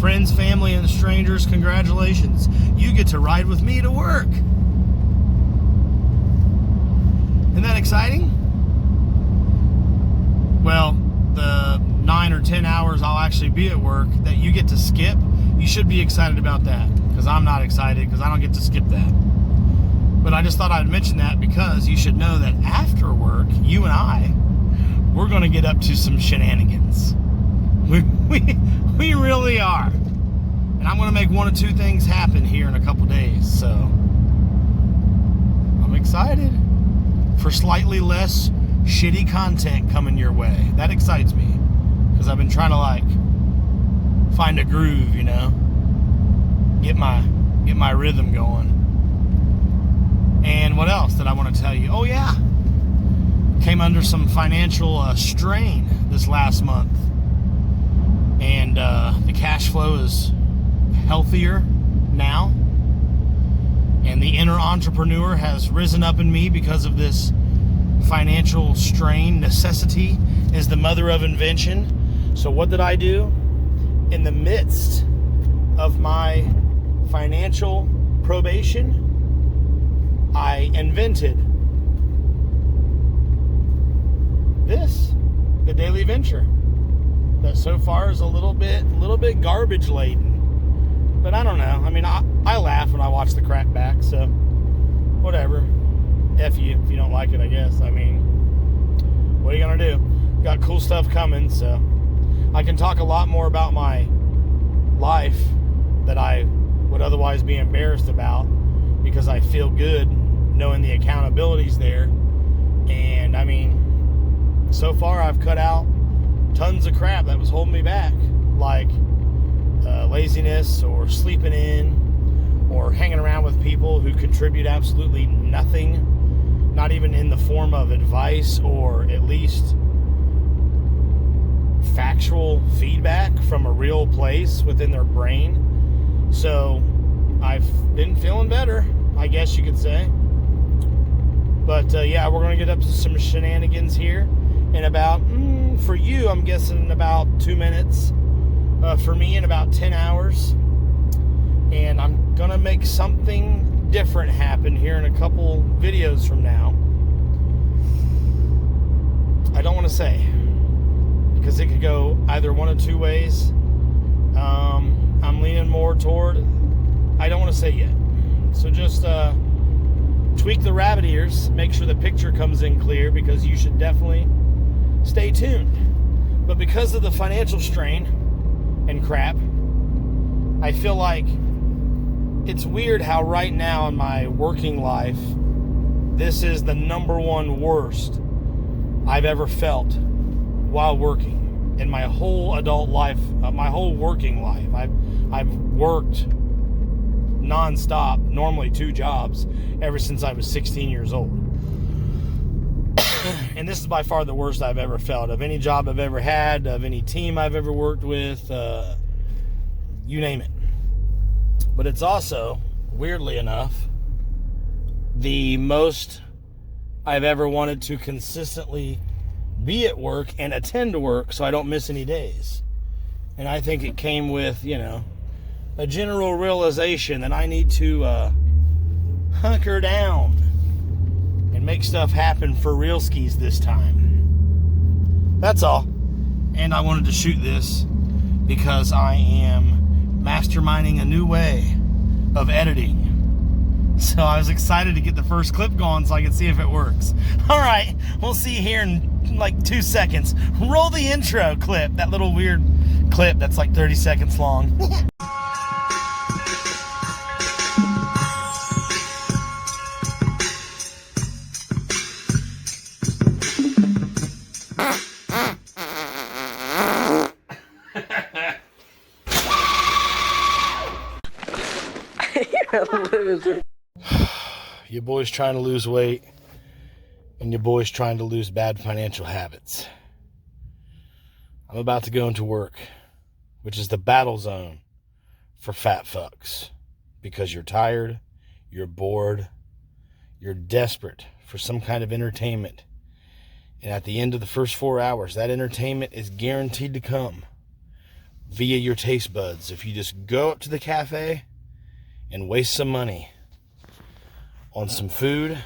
Friends, family, and strangers, congratulations. You get to ride with me to work. Isn't that exciting? Well, the 9 or 10 hours I'll actually be at work that you get to skip, you should be excited about that, because I'm not excited because I don't get to skip that. But I just thought I'd mention that because you should know that after work, you and I, we're going to get up to some shenanigans. We really are. And I'm going to make one or two things happen here in a couple days. So I'm excited for slightly less shitty content coming your way. That excites me because I've been trying to find a groove, get my rhythm going. And what else did I want to tell you? Oh yeah, came under some financial strain this last month, and the cash flow is healthier now, and the inner entrepreneur has risen up in me because of this financial strain. Necessity is the mother of invention. So what did I do? In the midst of my financial probation, I invented this, the Daily Venture, that so far is a little bit garbage laden. But I don't know. I mean, I laugh when I watch the crap back, so whatever. F you if you don't like it, I guess. I mean, what are you gonna do? Got cool stuff coming, so I can talk a lot more about my life that I would otherwise be embarrassed about, because I feel good knowing the accountability's there. And I mean, so far I've cut out tons of crap that was holding me back, like laziness or sleeping in or hanging around with people who contribute absolutely nothing, not even in the form of advice or at least factual feedback from a real place within their brain. So I've been feeling better, I guess you could say. But yeah, we're going to get up to some shenanigans here in about, for you, I'm guessing about 2 minutes. For me, in about 10 hours. And I'm going to make something different happen here in a couple videos from now. I don't want to say, because it could go either one of two ways. I'm leaning more toward, I don't want to say yet. So just tweak the rabbit ears, make sure the picture comes in clear, because you should definitely stay tuned. But because of the financial strain and crap, I feel like it's weird how right now in my working life, this is the number one worst I've ever felt while working in my whole adult life, my whole working life. I've worked non-stop, normally 2 jobs, ever since I was 16 years old. And this is by far the worst I've ever felt of any job I've ever had, of any team I've ever worked with, you name it. But it's also, weirdly enough, the most I've ever wanted to consistently be at work and attend to work so I don't miss any days. And I think it came with, a general realization that I need to hunker down and make stuff happen for real skis this time. That's all. And I wanted to shoot this because I am masterminding a new way of editing. So I was excited to get the first clip going so I could see if it works. All right, we'll see here in like 2 seconds. Roll the intro clip, that little weird clip that's like 30 seconds long. Loser. Your boy's trying to lose weight, and your boy's trying to lose bad financial habits. I'm about to go into work, which is the battle zone for fat fucks, because you're tired, you're bored, you're desperate for some kind of entertainment, and at the end of the first 4 hours, that entertainment is guaranteed to come. via your taste buds. If you just go up to the cafe and waste some money on some food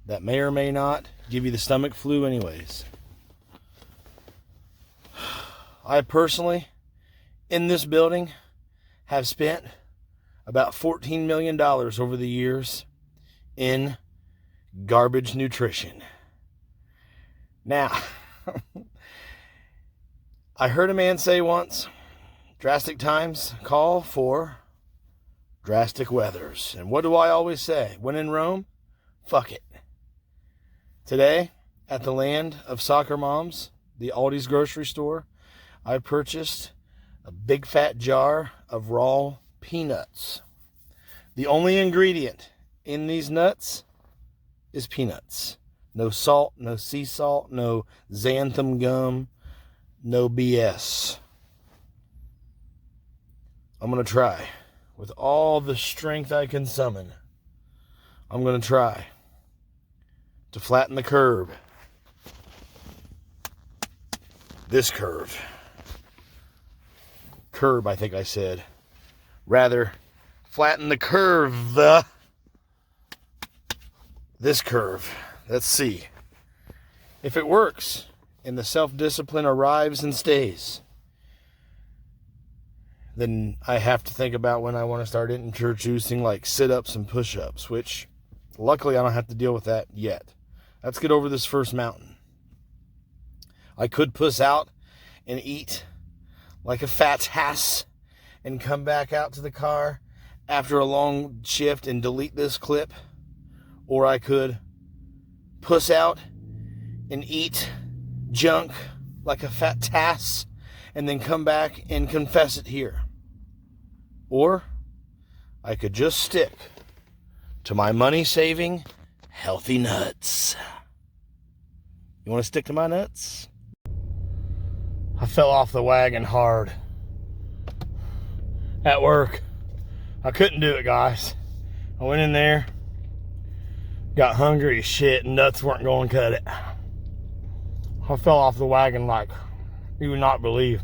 that may or may not give you the stomach flu anyways. I personally, in this building, have spent about $14 million over the years in garbage nutrition. Now, I heard a man say once, drastic times call for drastic weathers. And what do I always say? When in Rome, fuck it. Today, at the land of soccer moms, the Aldi's grocery store, I purchased a big fat jar of raw peanuts. The only ingredient in these nuts is peanuts. No salt, no sea salt, no xanthan gum, no BS. I'm going to try. With all the strength I can summon, I'm going to try to flatten the curve. This curve. Curb, I think I said. Rather, flatten the curve. This curve. Let's see if it works and the self-discipline arrives and stays. Then I have to think about when I want to start introducing like sit-ups and push-ups, which luckily I don't have to deal with that yet. Let's get over this first mountain. I could puss out and eat like a fat ass and come back out to the car after a long shift and delete this clip. Or I could puss out and eat junk like a fat ass and then come back and confess it here. Or I could just stick to my money-saving, healthy nuts. You want to stick to my nuts? I fell off the wagon hard at work. I couldn't do it, guys. I went in there, got hungry as shit, and nuts weren't going to cut it. I fell off the wagon like you would not believe.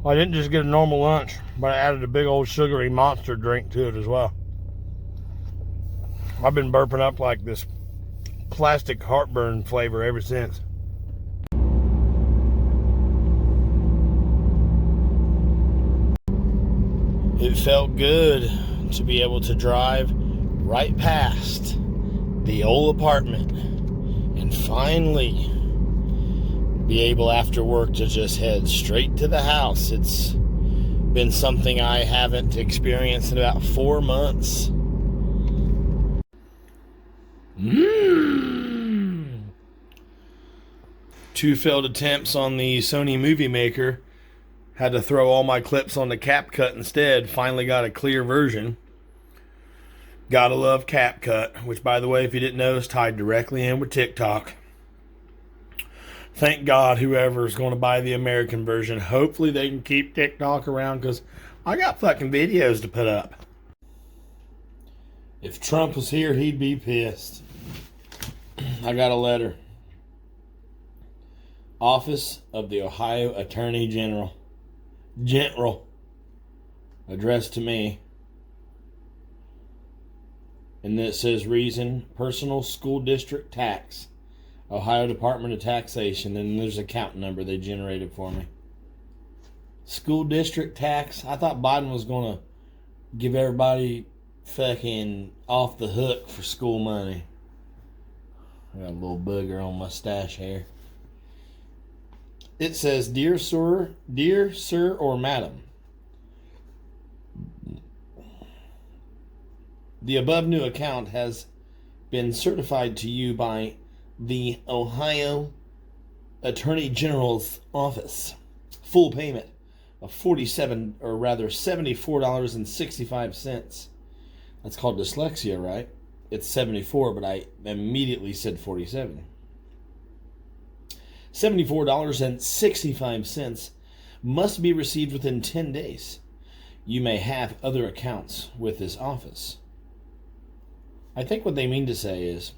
I didn't just get a normal lunch, but I added a big old sugary monster drink to it as well. I've been burping up like this plastic heartburn flavor ever since. It felt good to be able to drive right past the old apartment and finally be able after work to just head straight to the house. It's been something I haven't experienced in about 4 months. Two failed attempts on the Sony Movie Maker. Had to throw all my clips on the CapCut instead. Finally got a clear version. Gotta love CapCut, which, by the way, if you didn't know, is tied directly in with TikTok. Thank God whoever's going to buy the American version. Hopefully they can keep TikTok around because I got fucking videos to put up. If Trump was here, he'd be pissed. I got a letter. Office of the Ohio Attorney General. Addressed to me. And it says reason, personal school district tax. Ohio Department of Taxation. And there's an account number they generated for me. School district tax. I thought Biden was going to give everybody fucking off the hook for school money. I got a little booger on my stash hair. It says, dear sir or madam, the above new account has been certified to you by the Ohio Attorney General's office. Full payment of $74.65. That's called dyslexia, right? It's 74, but I immediately said 47. $74.65 must be received within 10 days. You may have other accounts with this office. I think what they mean to say is,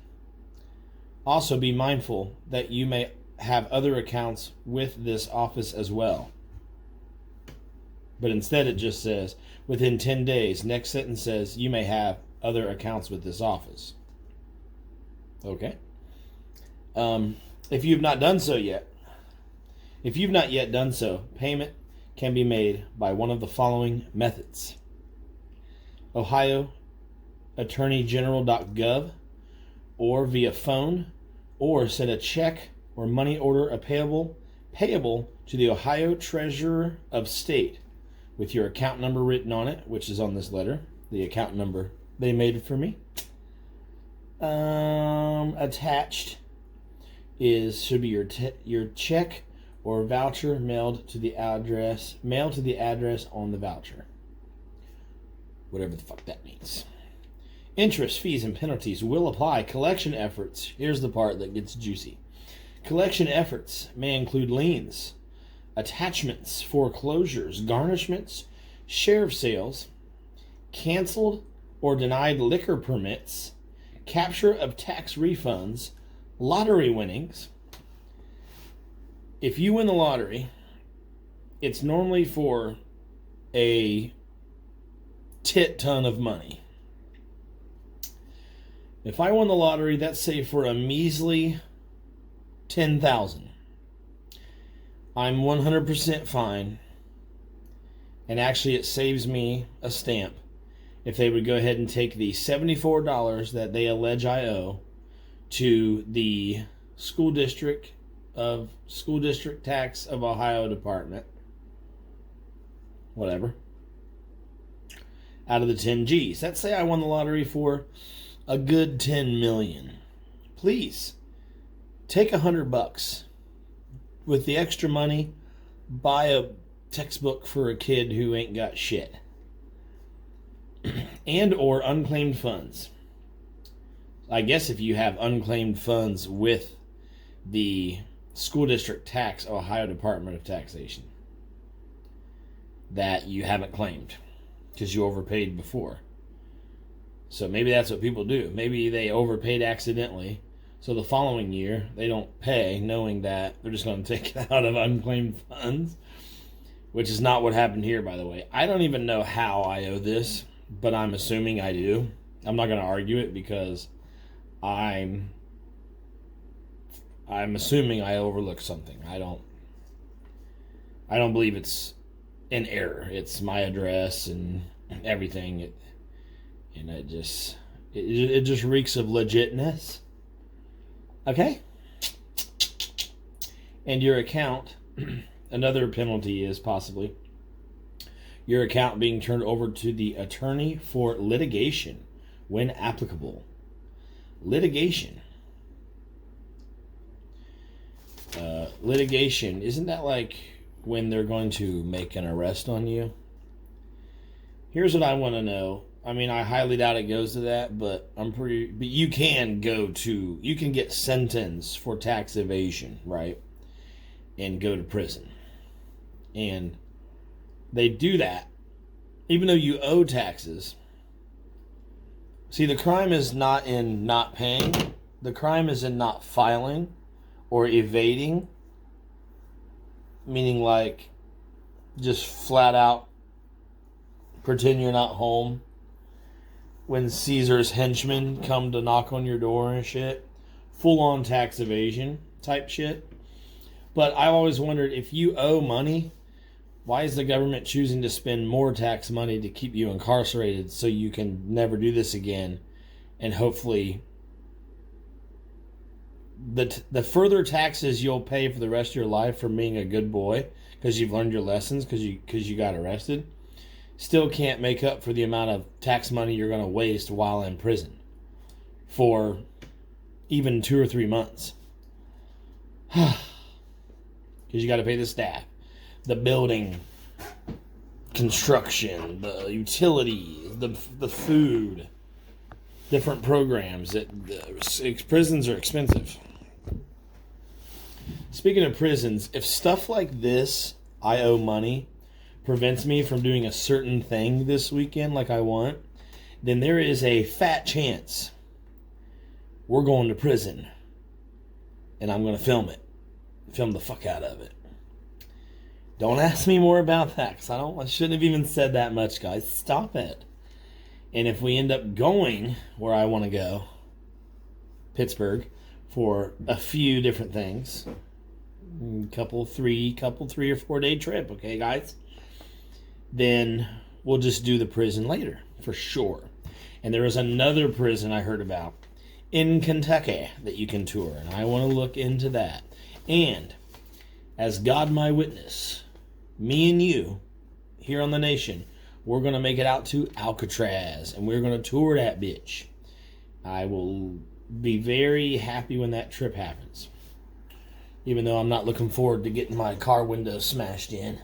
also be mindful that you may have other accounts with this office as well. But instead it just says, within 10 days, next sentence says, you may have other accounts with this office. Okay. If you've not yet done so, payment can be made by one of the following methods. Ohio attorneygeneral.gov, or via phone, or send a check or money order payable to the Ohio Treasurer of State with your account number written on it, which is on this letter, the account number they made for me. Attached should be your check or voucher mailed to the address on the voucher. Whatever the fuck that means. Interest, fees, and penalties will apply. Collection efforts. Here's the part that gets juicy. Collection efforts may include liens, attachments, foreclosures, garnishments, sheriff sales, canceled or denied liquor permits, capture of tax refunds, lottery winnings. If you win the lottery, it's normally for a tit ton of money. If I won the lottery, that's say for a measly $10,000. I'm 100% fine. And actually it saves me a stamp if they would go ahead and take the $74 that they allege I owe to the school district tax of Ohio department. Whatever. Out of the 10 G's. Let's say I won the lottery for a good 10 million. Please take $100 with the extra money, buy a textbook for a kid who ain't got shit, and or unclaimed funds. I guess if you have unclaimed funds with the school district tax, Ohio Department of Taxation, that you haven't claimed because you overpaid before. So maybe that's what people do. Maybe they overpaid accidentally, so the following year they don't pay, knowing that they're just going to take it out of unclaimed funds, which is not what happened here, by the way. I don't even know how I owe this, but I'm assuming I do. I'm not going to argue it because I'm assuming I overlooked something. I don't believe it's an error. It's my address and everything. And it just reeks of legitness. Okay? And your account, another penalty is possibly your account being turned over to the attorney for litigation when applicable. Litigation. Litigation, isn't that like when they're going to make an arrest on you? Here's what I want to know. I mean, I highly doubt it goes to that, but you can get sentenced for tax evasion, right? And go to prison. And they do that even though you owe taxes. See, the crime is not in not paying. The crime is in not filing or evading, meaning like just flat out pretend you're not home when Caesar's henchmen come to knock on your door and shit. Full-on tax evasion type shit. But I've always wondered, if you owe money, why is the government choosing to spend more tax money to keep you incarcerated so you can never do this again? And hopefully the further taxes you'll pay for the rest of your life for being a good boy because you've learned your lessons because you got arrested still can't make up for the amount of tax money you're going to waste while in prison for even 2 or 3 months. Because you got to pay the staff, the building, construction, the utilities, the food, different programs. Prisons are expensive. Speaking of prisons, if stuff like this, I owe money, prevents me from doing a certain thing this weekend like I want, then there is a fat chance we're going to prison. And I'm going to film it. Film the fuck out of it. Don't ask me more about that, because I shouldn't have even said that much, guys. Stop it. And if we end up going where I want to go, Pittsburgh, for a few different things, couple 3 or 4 day trip, okay, guys? Then we'll just do the prison later, for sure. And there is another prison I heard about in Kentucky that you can tour, and I want to look into that. And as God my witness, me and you here on the nation, we're going to make it out to Alcatraz, and we're going to tour that bitch. I will be very happy when that trip happens, even though I'm not looking forward to getting my car window smashed in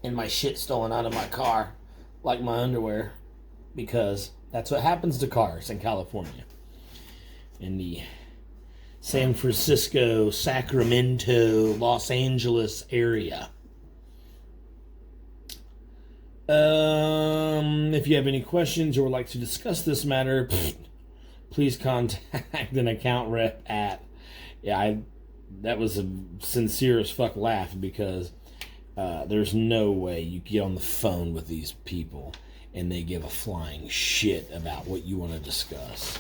and my shit stolen out of my car, like my underwear, because that's what happens to cars in California, in the San Francisco, Sacramento, Los Angeles area. If you have any questions or would like to discuss this matter, please contact an account rep at... that was a sincere as fuck laugh, because there's no way you get on the phone with these people and they give a flying shit about what you want to discuss.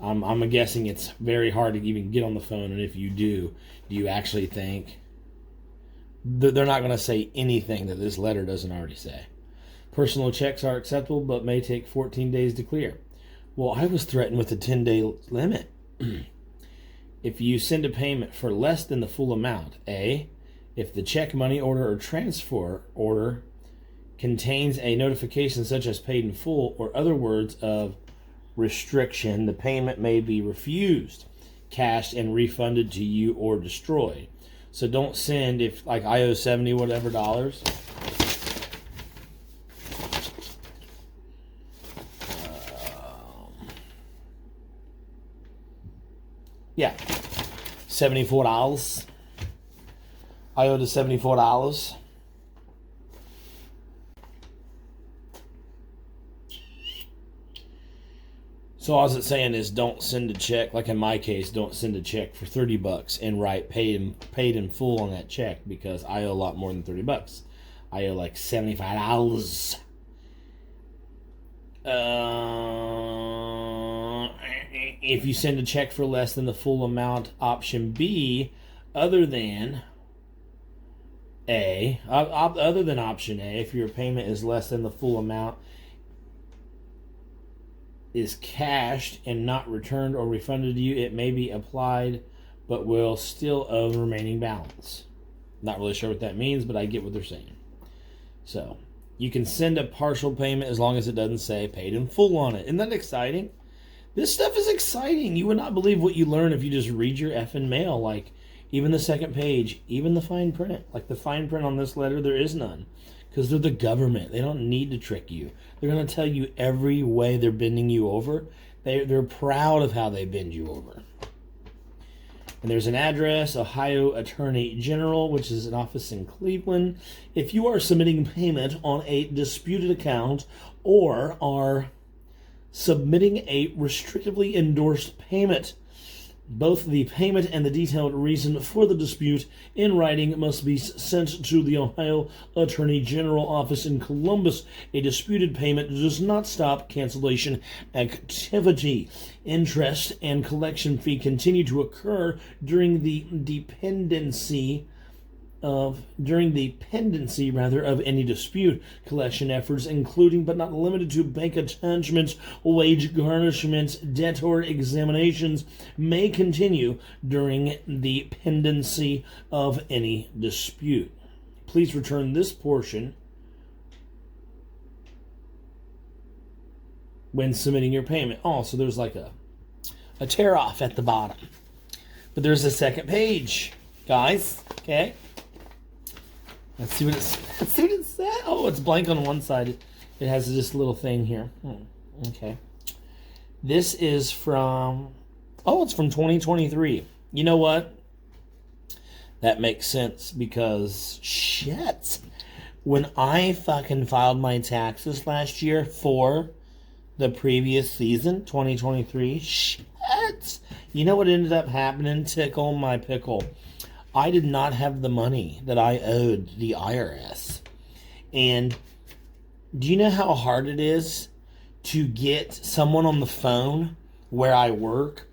I'm guessing it's very hard to even get on the phone, and if you do you actually think they're not going to say anything that this letter doesn't already say? Personal checks are acceptable, but may take 14 days to clear. Well, I was threatened with a 10-day limit. If you send a payment for less than the full amount, A, if the check, money order, or transfer order contains a notification such as paid in full or other words of restriction, the payment may be refused, cashed, and refunded to you or destroyed. So don't send, if like I owe 70 whatever dollars. Yeah, $74. I owed $74. So all I was saying is, don't send a check. Like in my case, don't send a check for $30 and write paid in full on that check, because I owe a lot more than $30. I owe like $75. If you send a check for less than the full amount, option B, other than option A, if your payment is less than the full amount, is cashed and not returned or refunded to you, it may be applied but will still owe the remaining balance. Not really sure what that means, but I get what they're saying. So you can send a partial payment as long as it doesn't say paid in full on it. Isn't that exciting? This stuff is exciting. You would not believe what you learn if you just read your effing mail. Like, even the second page, even the fine print. Like, the fine print on this letter, there is none. Because they're the government. They don't need to trick you. They're going to tell you every way they're bending you over. They're proud of how they bend you over. And there's an address, Ohio Attorney General, which is an office in Cleveland. If you are submitting payment on a disputed account or are submitting a restrictively endorsed payment, both the payment and the detailed reason for the dispute in writing must be sent to the Ohio Attorney General office in Columbus. A disputed payment does not stop cancellation activity. Interest and collection fee continue to occur during the pendency of any dispute. Collection efforts, including but not limited to bank attachments, wage garnishments, debtor examinations, may continue during the pendency of any dispute. Please return this portion when submitting your payment. Oh, so there's like a tear off at the bottom. But there's a second page, guys. Okay? Let's see what it says. Oh, it's blank on one side. It has this little thing here. Okay. This is from... Oh, it's from 2023. You know what? That makes sense, because shit. When I fucking filed my taxes last year for the previous season, 2023, shit. You know what ended up happening? Tickle my pickle. I did not have the money that I owed the IRS. And do you know how hard it is to get someone on the phone where I work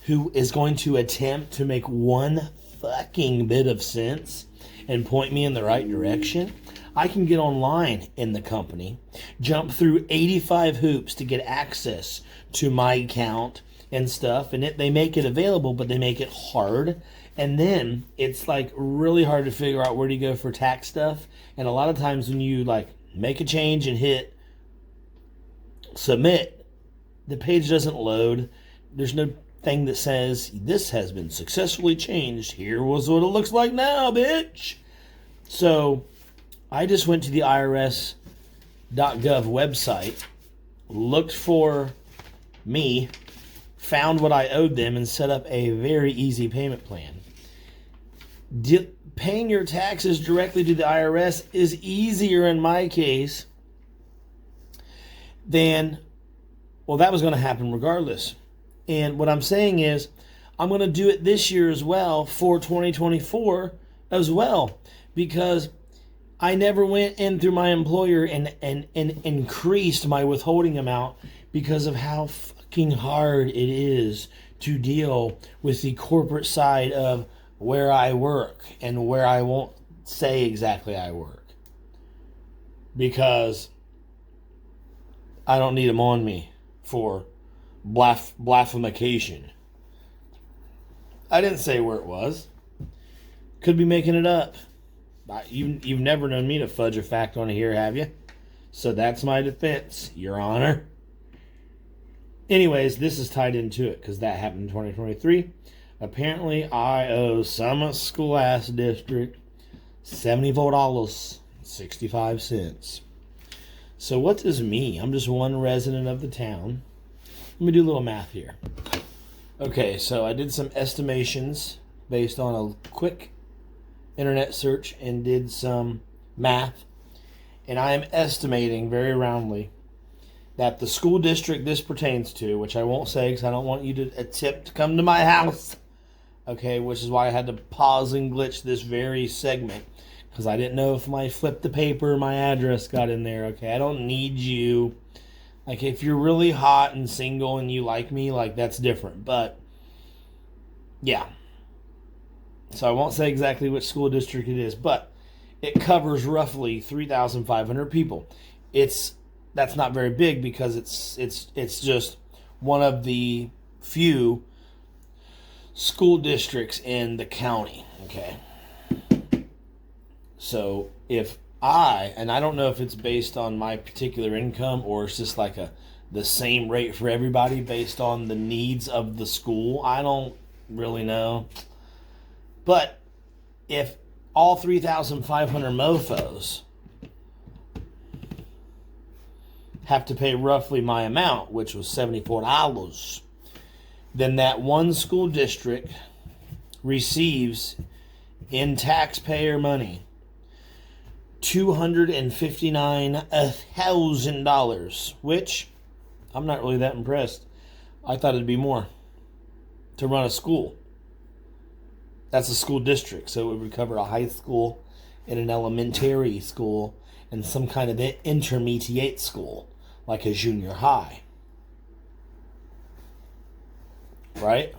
who is going to attempt to make one fucking bit of sense and point me in the right direction? I can get online in the company, jump through 85 hoops to get access to my account and stuff, and they make it available, but they make it hard. And then it's like really hard to figure out where to go for tax stuff. And a lot of times when you like make a change and hit submit, the page doesn't load. There's no thing that says this has been successfully changed. Here was what it looks like now, bitch. So I just went to the IRS.gov website, looked for me, found what I owed them, and set up a very easy payment plan. Paying your taxes directly to the IRS is easier in my case than, well, that was going to happen regardless. And what I'm saying is, I'm going to do it this year as well for 2024 as well, because I never went in through my employer and increased my withholding amount because of how fucking hard it is to deal with the corporate side of where I work and where I won't say exactly I work, because I don't need them on me for blasphemication. I didn't say where it was. Could be making it up. You've never known me to fudge a fact on here, have you? So that's my defense, Your Honor. Anyways, this is tied into it because that happened in 2023. Apparently, I owe some school-ass district $74.65. So what does me? I'm just one resident of the town. Let me do a little math here. Okay, so I did some estimations based on a quick internet search and did some math. And I am estimating very roundly that the school district this pertains to, which I won't say because I don't want you to attempt to come to my house, okay, which is why I had to pause and glitch this very segment, because I didn't know if my flip the paper, my address got in there, okay? I don't need you. Like, if you're really hot and single and you like me, like, that's different. But, yeah. So I won't say exactly which school district it is, but it covers roughly 3,500 people. That's not very big because it's just one of the few school districts in the county, okay? So if and I don't know if it's based on my particular income or it's just like the same rate for everybody based on the needs of the school. I don't really know. But if all 3,500 mofos have to pay roughly my amount, which was $74, then that one school district receives in taxpayer money $259,000, which I'm not really that impressed. I thought it'd be more to run a school. That's a school district, so it would cover a high school and an elementary school and some kind of intermediate school, like a junior high. Right?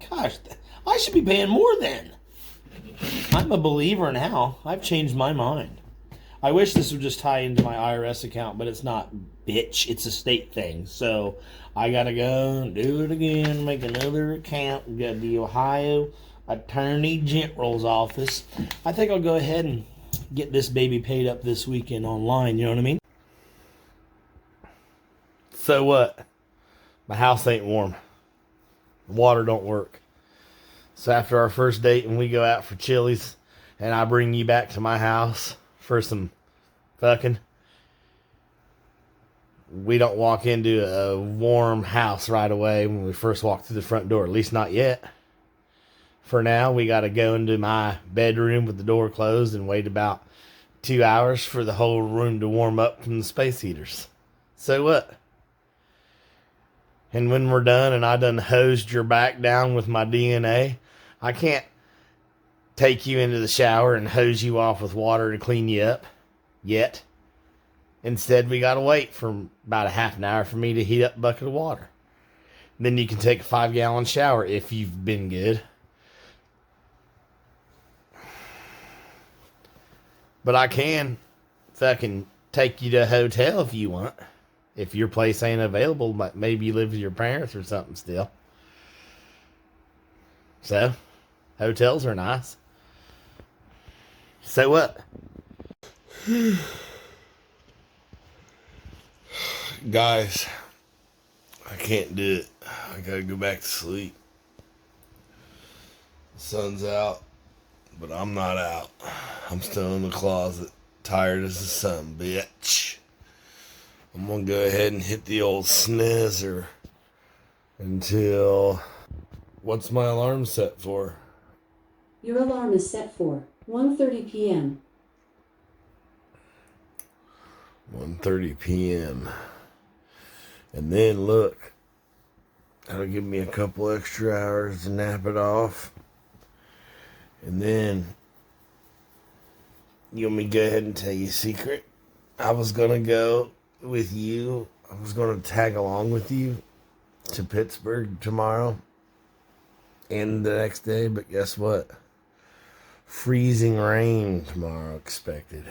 Gosh, I should be paying more then. I'm a believer now. I've changed my mind. I wish this would just tie into my IRS account, but it's not, bitch. It's a state thing. So I gotta go and do it again, make another account, go to the Ohio Attorney General's office. I think I'll go ahead and get this baby paid up this weekend online, you know what I mean? So what? My house ain't warm. The water don't work. So after our first date and we go out for Chili's and I bring you back to my house for some fucking, we don't walk into a warm house right away when we first walk through the front door. At least not yet. For now, we got to go into my bedroom with the door closed and wait about 2 hours for the whole room to warm up from the space heaters. So what? And when we're done and I done hosed your back down with my DNA, I can't take you into the shower and hose you off with water to clean you up yet. Instead, we gotta wait for about a half an hour for me to heat up a bucket of water. Then you can take a 5-gallon shower if you've been good. But I can fucking take you to a hotel if you want. If your place ain't available, but maybe you live with your parents or something still. So, hotels are nice. So what? Guys, I can't do it. I gotta go back to sleep. The sun's out, but I'm not out. I'm still in the closet, tired as a son, bitch. I'm gonna go ahead and hit the old snoozer until... What's my alarm set for? Your alarm is set for 1:30 p.m. 1:30 p.m. And then look, that'll give me a couple extra hours to nap it off. And then, you want me to go ahead and tell you a secret? I was going to go with you. I was going to tag along with you to Pittsburgh tomorrow and the next day. But guess what? Freezing rain tomorrow expected.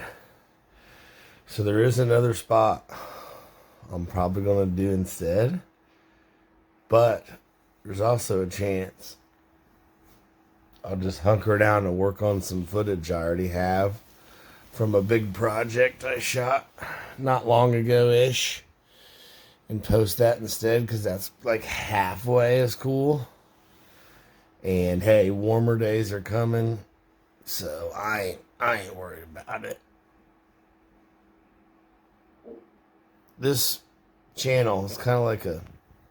So there is another spot I'm probably going to do instead. But there's also a chance I'll just hunker down and work on some footage I already have from a big project I shot not long ago-ish and post that instead, because that's like halfway as cool. And hey, warmer days are coming, so I ain't worried about it. This channel is kind of like a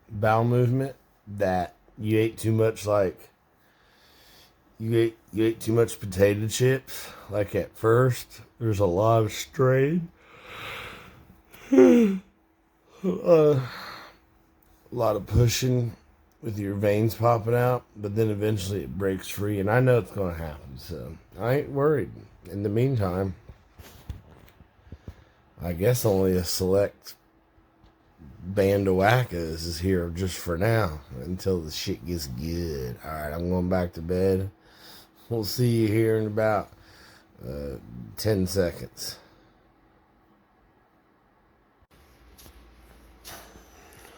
bowel movement that you ate too much, like you ate too much potato chips. Like at first, there's a lot of strain, a lot of pushing with your veins popping out, but then eventually it breaks free, and I know it's going to happen, so I ain't worried. In the meantime, I guess only a select band of wackos is here just for now until the shit gets good. Alright, I'm going back to bed. We'll see you here in about 10 seconds.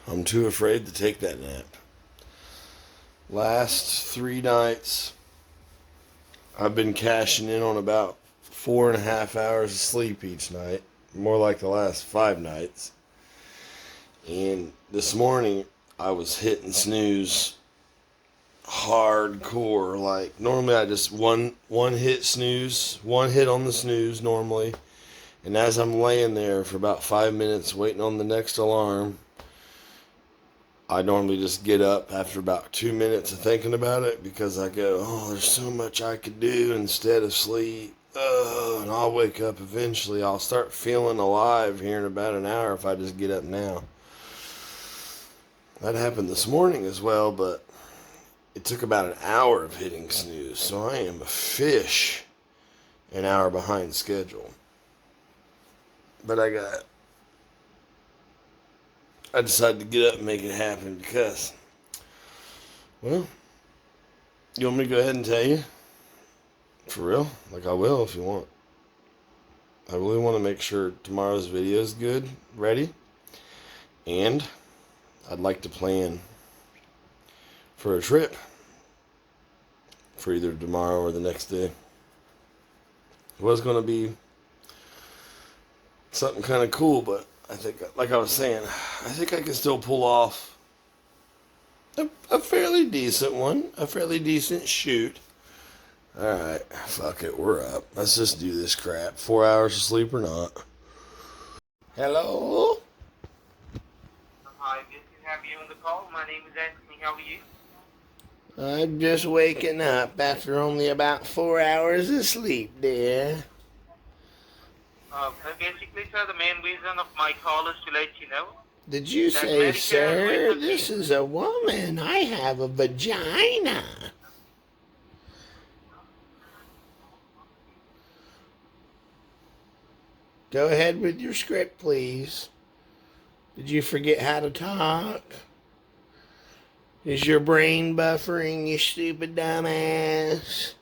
I'm too afraid to take that nap. Last 3 nights, I've been cashing in on about 4.5 hours of sleep each night. More like the last 5 nights. And this morning, I was hitting snooze hardcore. Like, normally I just one hit snooze, one hit on the snooze normally. And as I'm laying there for about 5 minutes waiting on the next alarm, I normally just get up after about 2 minutes of thinking about it, because I go, oh, there's so much I could do instead of sleep. And I'll wake up eventually. I'll start feeling alive here in about an hour if I just get up now. That happened this morning as well, but it took about an hour of hitting snooze, so I am a fish an hour behind schedule. But I decided to get up and make it happen because, well, you want me to go ahead and tell you? For real? Like, I will if you want. I really want to make sure tomorrow's video is good, ready, and I'd like to plan for a trip for either tomorrow or the next day. It was going to be something kind of cool, but I think, like I was saying, I think I can still pull off a fairly decent one, a fairly decent shoot. Alright, fuck it, we're up. Let's just do this crap. 4 hours of sleep or not. Hello? Hi, good to have you on the call. My name is Anthony. How are you? I'm just waking up after only about 4 hours of sleep, dear. Basically, sir, the main reason of my call is to let you know Did you say, sir, this is a woman? I have a vagina. Go ahead with your script, please. Did you forget how to talk? Is your brain buffering, you stupid dumbass?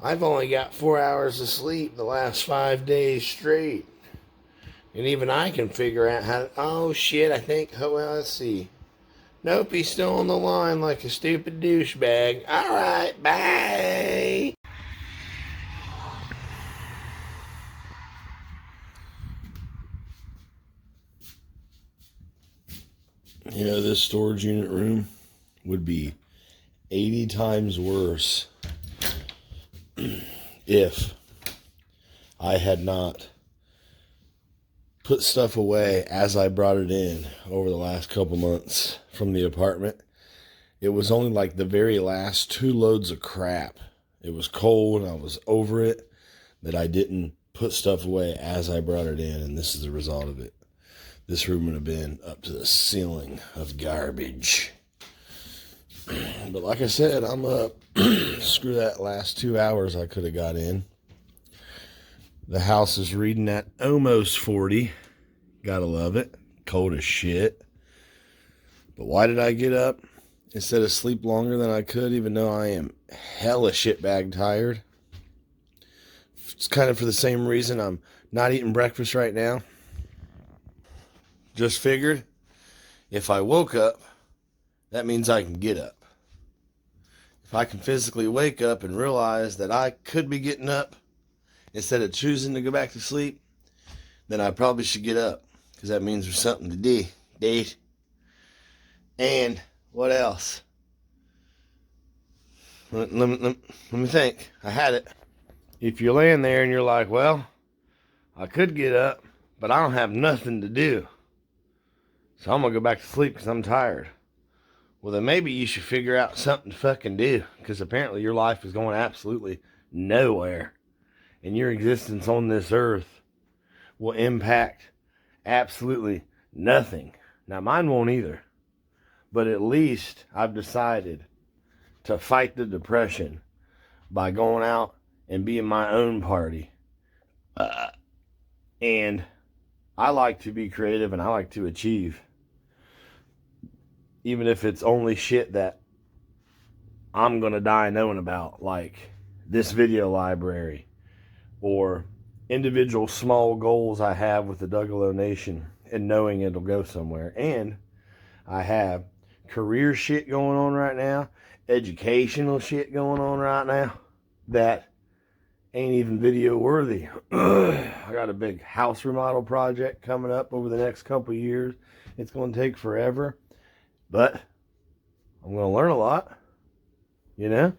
I've only got 4 hours of sleep the last 5 days straight. And even I can figure out how to... Oh, shit, I think... Oh, well, let's see. Nope, he's still on the line like a stupid douchebag. All right, bye. You know, this storage unit room would be 80 times worse if I had not put stuff away as I brought it in over the last couple months from the apartment. It was only like the very last 2 loads of crap. It was cold, I was over it, that I didn't put stuff away as I brought it in, and this is the result of it. This room would have been up to the ceiling of garbage. But like I said, I'm up. Screw that last 2 hours I could have got in. The house is reading at almost 40. Gotta love it. Cold as shit. But why did I get up instead of sleep longer than I could, even though I am hella shitbag tired? It's kind of for the same reason I'm not eating breakfast right now. Just figured, if I woke up, that means I can get up. If I can physically wake up and realize that I could be getting up instead of choosing to go back to sleep, then I probably should get up, because that means there's something to do. Date. And what else? Let me think. I had it. If you're laying there and you're like, well, I could get up, but I don't have nothing to do, so I'm going to go back to sleep because I'm tired. Well, then maybe you should figure out something to fucking do, because apparently your life is going absolutely nowhere. And your existence on this earth will impact absolutely nothing. Now, mine won't either. But at least I've decided to fight the depression by going out and being my own party. And I like to be creative and I like to achieve. Even if it's only shit that I'm going to die knowing about, like this video library, or individual small goals I have with the Duggalo Nation and knowing it'll go somewhere. And I have career shit going on right now, educational shit going on right now that ain't even video worthy. I got a big house remodel project coming up over the next couple years. It's going to take forever, but I'm going to learn a lot, you know?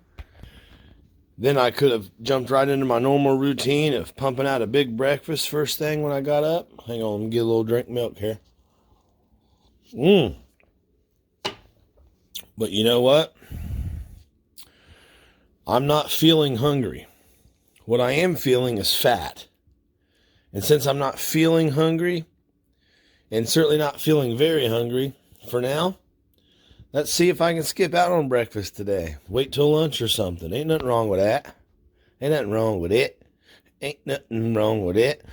Then I could have jumped right into my normal routine of pumping out a big breakfast first thing when I got up. Hang on, let me get a little drink of milk here. But you know what? I'm not feeling hungry. What I am feeling is fat. And since I'm not feeling hungry, and certainly not feeling very hungry for now, let's see if I can skip out on breakfast today. Wait till lunch or something. Ain't nothing wrong with that. Ain't nothing wrong with it. Ain't nothing wrong with it.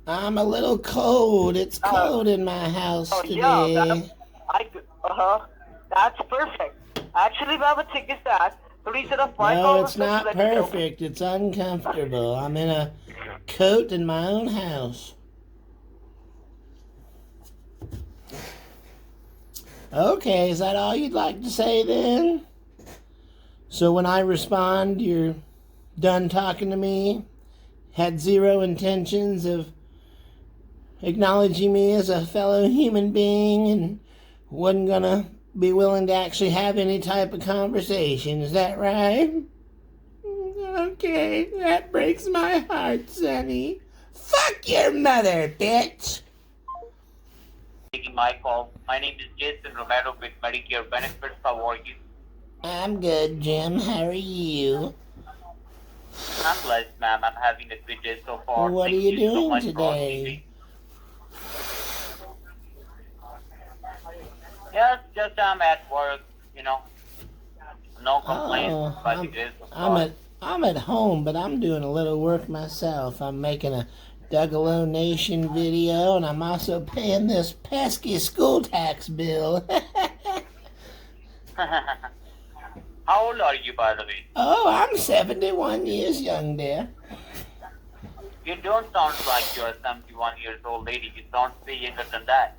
I'm a little cold. It's cold in my house today. Yeah, that's perfect. Actually, Baba, thing is that no, it's not perfect. It's uncomfortable. I'm in a coat in my own house. Okay, is that all you'd like to say then? So when I respond, you're done talking to me? Had zero intentions of acknowledging me as a fellow human being and wasn't gonna be willing to actually have any type of conversation, is that right? Okay, that breaks my heart, Sonny. Fuck your mother, bitch! Taking my call. My name is Jason Romero with Medicare Benefits. How are you? I'm good, Jim. How are you? I'm blessed, ma'am. I'm having a good day so far. What are Thank you so doing much for today? asking me. Yes, just I'm at work, you know. No complaints, Oh, by the grace of I'm God. I'm at home, but I'm doing a little work myself. I'm making a Duggalo Nation video, and I'm also paying this pesky school tax bill. How old are you, by the way? Oh, I'm 71 years young, dear. You don't sound like you're 71 years old lady. You sound way younger than that.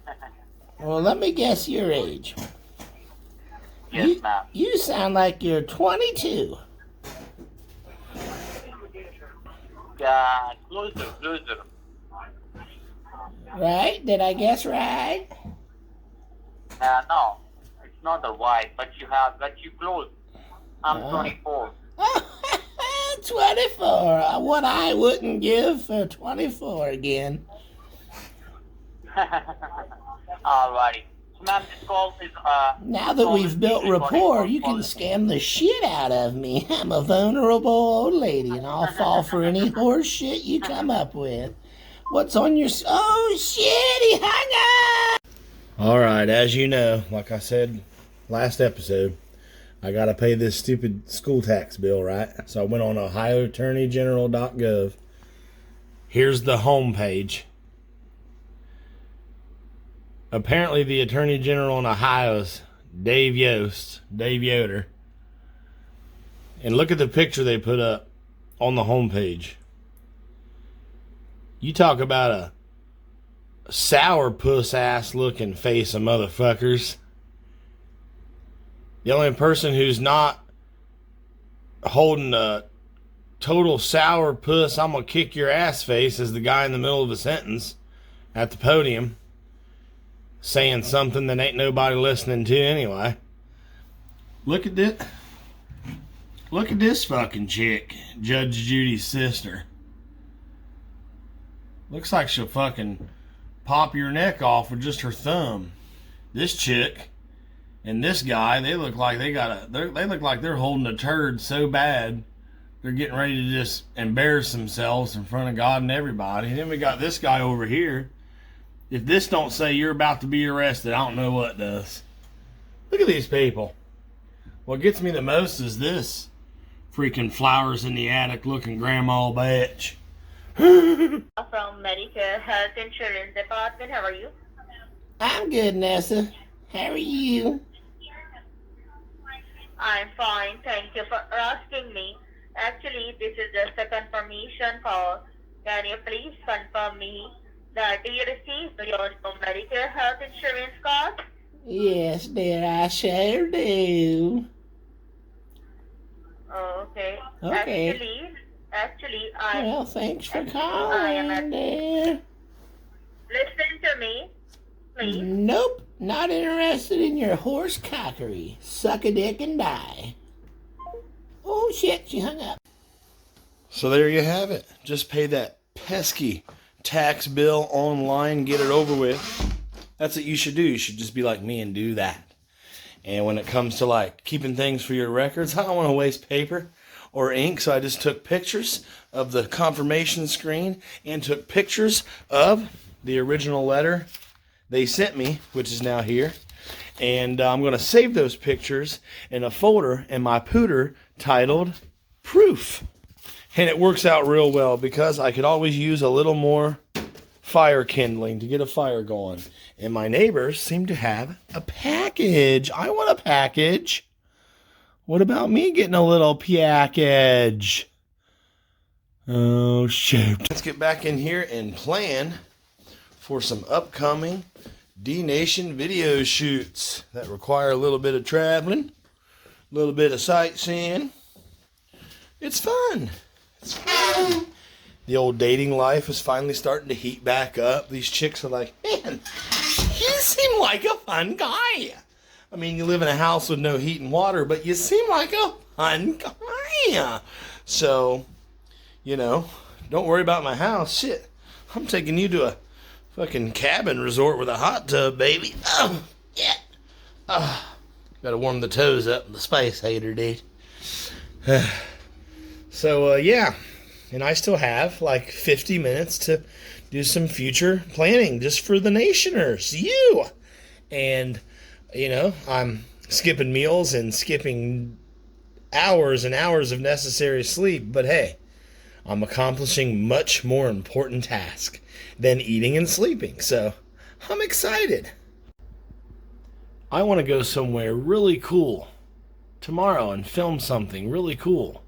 Well, let me guess your age. Yes, ma'am. You sound like you're 22. Yeah, closer. Right? Did I guess right? No, it's not the white, but you have got you close. I'm 24. 24. What I wouldn't give for 24 again. Alrighty. So, ma'am, this call is Now that we've built rapport, you can scam the shit out of me. I'm a vulnerable old lady, and I'll fall for any horse shit you come up with. What's on your... Oh, shit, he hung up! All right, as you know, like I said last episode, I got to pay this stupid school tax bill, right? So I went on ohioattorneygeneral.gov. Here's the home page. Apparently the Attorney General in Ohio's Dave Yoder. And look at the picture they put up on the home page. You talk about a sourpuss ass looking face of motherfuckers. The only person who's not holding a total sourpuss, I'm gonna kick your ass face is the guy in the middle of a sentence at the podium saying something that ain't nobody listening to anyway. Look at this. Look at this fucking chick, Judge Judy's sister. Looks like she'll fucking pop your neck off with just her thumb. This chick and this guy, they look like they're holding a turd so bad they're getting ready to just embarrass themselves in front of God and everybody. And then we got this guy over here. If this don't say you're about to be arrested, I don't know what does. Look at these people. What gets me the most is this freaking flowers in the attic looking grandma bitch. From Medicare Health Insurance Department. How are you? I'm good, Nessa. How are you? I'm fine. Thank you for asking me. Actually, this is just a confirmation call. Can you please confirm me that you received your Medicare Health Insurance card? Yes, dear, I sure do. Oh, okay. Okay. Actually, Well, thanks for I am calling, at- dear. listen to me, please. Nope, not interested in your horse cockery. Suck a dick and die. Oh, shit, she hung up. So there you have it. Just pay that pesky tax bill online, get it over with. That's what you should do. You should just be like me and do that. And when it comes to like keeping things for your records, I don't want to waste paper or ink, so I just took pictures of the confirmation screen and took pictures of the original letter they sent me, which is now here. And I'm going to save those pictures in a folder in my pooter titled Proof. And it works out real well because I could always use a little more fire kindling to get a fire going. And my neighbors seem to have a package. I want a package. What about me getting a little package? Oh, shoot. Let's get back in here and plan for some upcoming D-Nation video shoots that require a little bit of traveling, a little bit of sightseeing. It's fun. It's fun. The old dating life is finally starting to heat back up. These chicks are like, man, you seem like a fun guy. I mean, you live in a house with no heat and water, but you seem like a fun guy. So, you know, don't worry about my house. Shit, I'm taking you to a fucking cabin resort with a hot tub, baby. Oh, yeah. Gotta warm the toes up, the spice hater, dude. So, yeah. And I still have like 50 minutes to do some future planning just for the Nationers, you. And You know, I'm skipping meals and skipping hours and hours of necessary sleep, but hey, I'm accomplishing much more important tasks than eating and sleeping, so I'm excited. I want to go somewhere really cool tomorrow and film something really cool.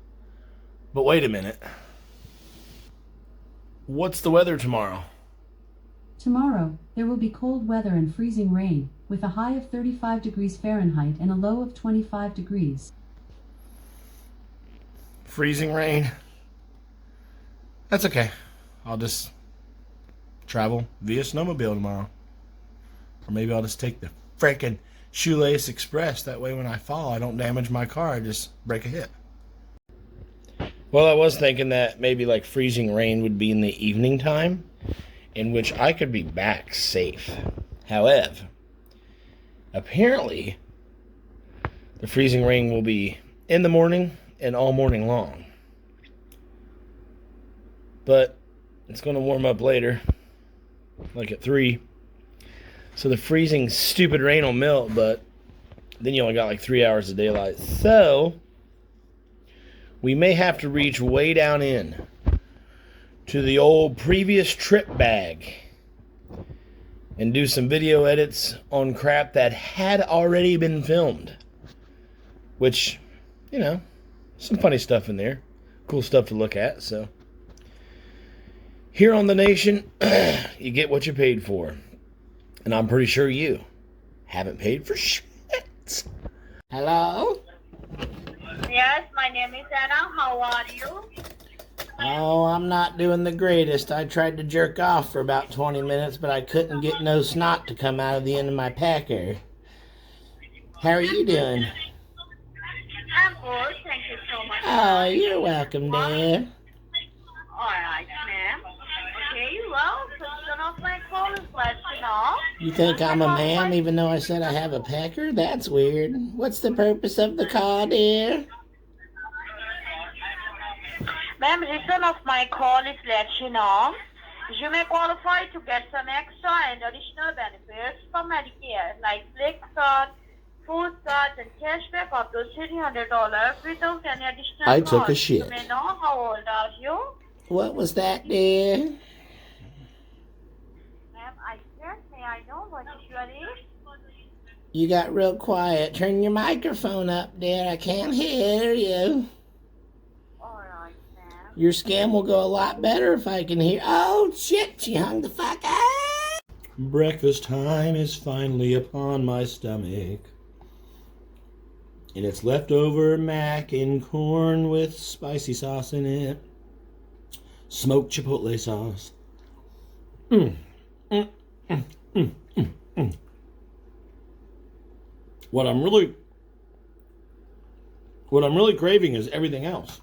But wait a minute. What's the weather tomorrow? Tomorrow, there will be cold weather and freezing rain, with a high of 35 degrees Fahrenheit and a low of 25 degrees. Freezing rain? That's okay. I'll just travel via snowmobile tomorrow. Or maybe I'll just take the frickin' Shoelace Express. That way when I fall, I don't damage my car. I just break a hip. Well, I was thinking that maybe like freezing rain would be in the evening time, in which I could be back safe. However, apparently, the freezing rain will be in the morning and all morning long. But it's going to warm up later, like at 3. So the freezing stupid rain will melt, but then you only got like 3 hours of daylight. So we may have to reach way down in to the old previous trip bag and do some video edits on crap that had already been filmed. Which, you know, some funny stuff in there. Cool stuff to look at, so. Here on The Nation, you get what you paid for. And I'm pretty sure you haven't paid for shit. Hello? Yes, my name is Anna. How are you? Oh, I'm not doing the greatest. I tried to jerk off for about 20 minutes, but I couldn't get no snot to come out of the end of my packer. How are you doing? I'm good. Thank you so much. Oh, you're welcome, dear. All right, ma'am. Okay, well, person of my call is letting off. You think I'm a ma'am even though I said I have a packer? That's weird. What's the purpose of the call, dear? Ma'am, reason of my call is let you know you may qualify to get some extra and additional benefits from Medicare, like Flex card, food cards, and cashback up to $300 without any additional I took a cost. shit. You may know how old are you? What was that, dear? Ma'am, I said, may I know what is your age? You got real quiet. Turn your microphone up, dear. I can't hear you. All right, ma'am. Your scam will go a lot better if I can hear. Oh, shit, she hung the fuck up. Breakfast time is finally upon my stomach. And it's leftover mac and corn with spicy sauce in it. Smoked chipotle sauce. What I'm really craving is everything else.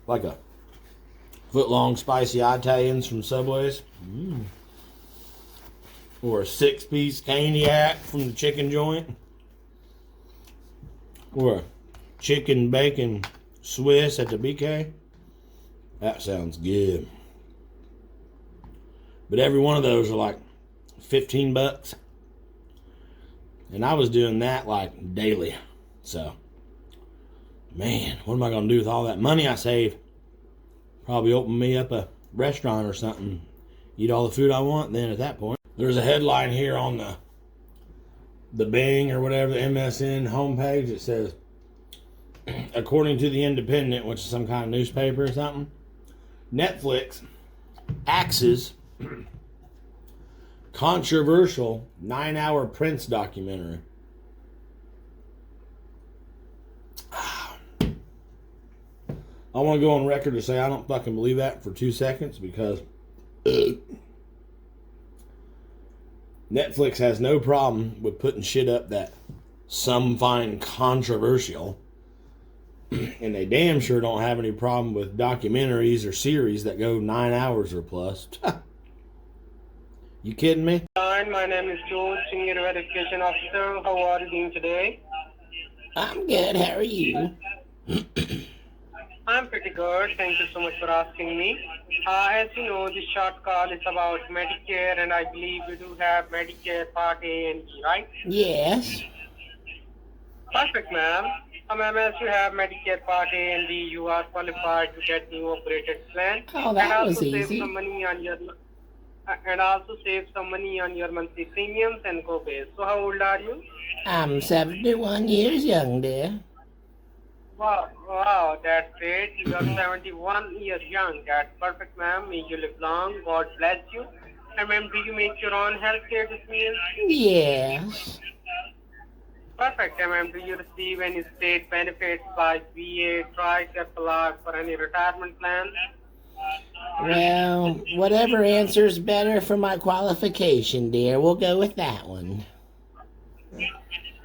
Like a foot-long spicy Italians from Subway's. Or a 6-piece caniac from the chicken joint. Or a chicken bacon Swiss at the BK. That sounds good. But every one of those are like $15. And I was doing that like daily. So, man, what am I going to do with all that money I save? Probably open me up a restaurant or something. Eat all the food I want then at that point. There's a headline here on the Bing or whatever, the MSN homepage. It says, according to the Independent, which is some kind of newspaper or something, Netflix axes controversial 9-hour Prince documentary. I want to go on record to say I don't fucking believe that for 2 seconds, because Netflix has no problem with putting shit up that some find controversial. And they damn sure don't have any problem with documentaries or series that go 9 hours or plus. You kidding me? Hi, my name is George, Senior Verification Officer. How are you doing today? I'm good. How are you? I'm pretty good. Thank you so much for asking me. As you know, this short call is about Medicare, and I believe you do have Medicare Part A and B, right? Yes. Perfect, ma'am. Ma'am, as you have Medicare Part A and B, you are qualified to get new operated plan. Oh, that and also was save easy. some money on your and also save some money on your monthly premiums and co-pays. So, how old are you? I'm 71 years young, dear. Wow, that's great. You are 71 years young. That's perfect, ma'am. May you live long. God bless you. And ma'am, do you make your own healthcare decisions? Yes. Perfect. And ma'am, do you receive any state benefits like VA, TRICARE, for any retirement plans? Well, whatever answer's better for my qualification, dear. We'll go with that one.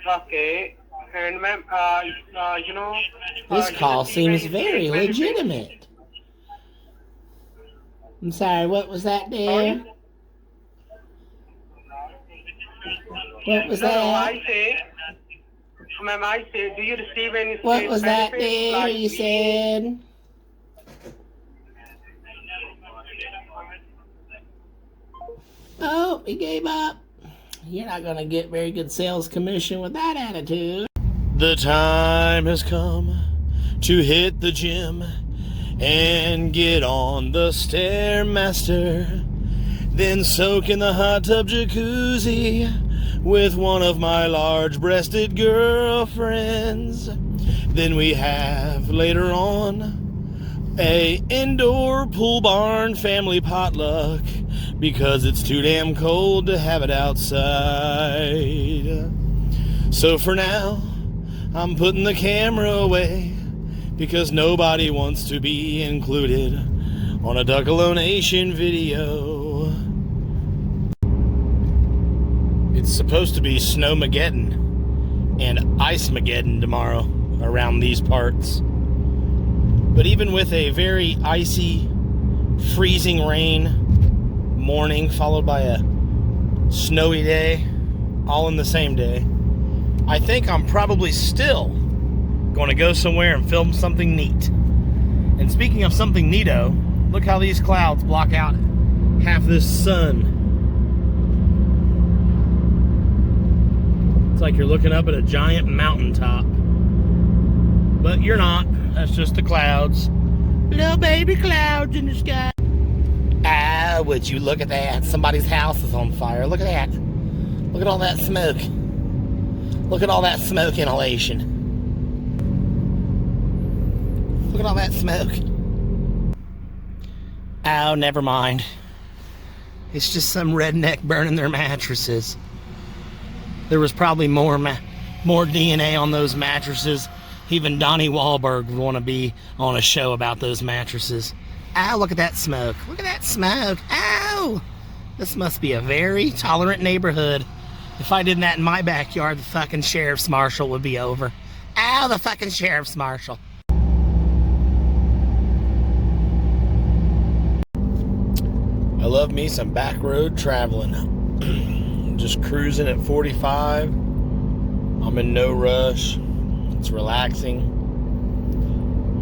Okay. And ma'am, This you call receive seems any very state benefits? legitimate. I'm sorry, what was that, dear? What was No, that? I say, do you receive any state What was that, benefits dear? like You VA? said? Oh, he gave up. You're not going to get very good sales commission with that attitude. The time has come to hit the gym and get on the Stairmaster, then soak in the hot tub jacuzzi with one of my large-breasted girlfriends. Then we have later on a indoor pool barn family potluck because it's too damn cold to have it outside. So for now, I'm putting the camera away because nobody wants to be included on a Duckalonation video. It's supposed to be Snowmageddon and Icemageddon tomorrow around these parts. But even with a very icy, freezing rain morning followed by a snowy day, all in the same day, I think I'm probably still going to go somewhere and film something neat. And speaking of something neato, look how these clouds block out half this sun. It's like you're looking up at a giant mountaintop. But you're not. That's just the clouds. Little baby clouds in the sky. Ah, would you look at that? Somebody's house is on fire. Look at that. Look at all that smoke. Look at all that smoke inhalation. Look at all that smoke. Oh, never mind. It's just some redneck burning their mattresses. There was probably more DNA on those mattresses. Even Donnie Wahlberg would want to be on a show about those mattresses. Ow, look at that smoke. Look at that smoke. Ow! This must be a very tolerant neighborhood. If I did that in my backyard, the fucking sheriff's marshal would be over. Ow, the fucking sheriff's marshal. I love me some back road traveling. Just cruising at 45. I'm in no rush. It's relaxing.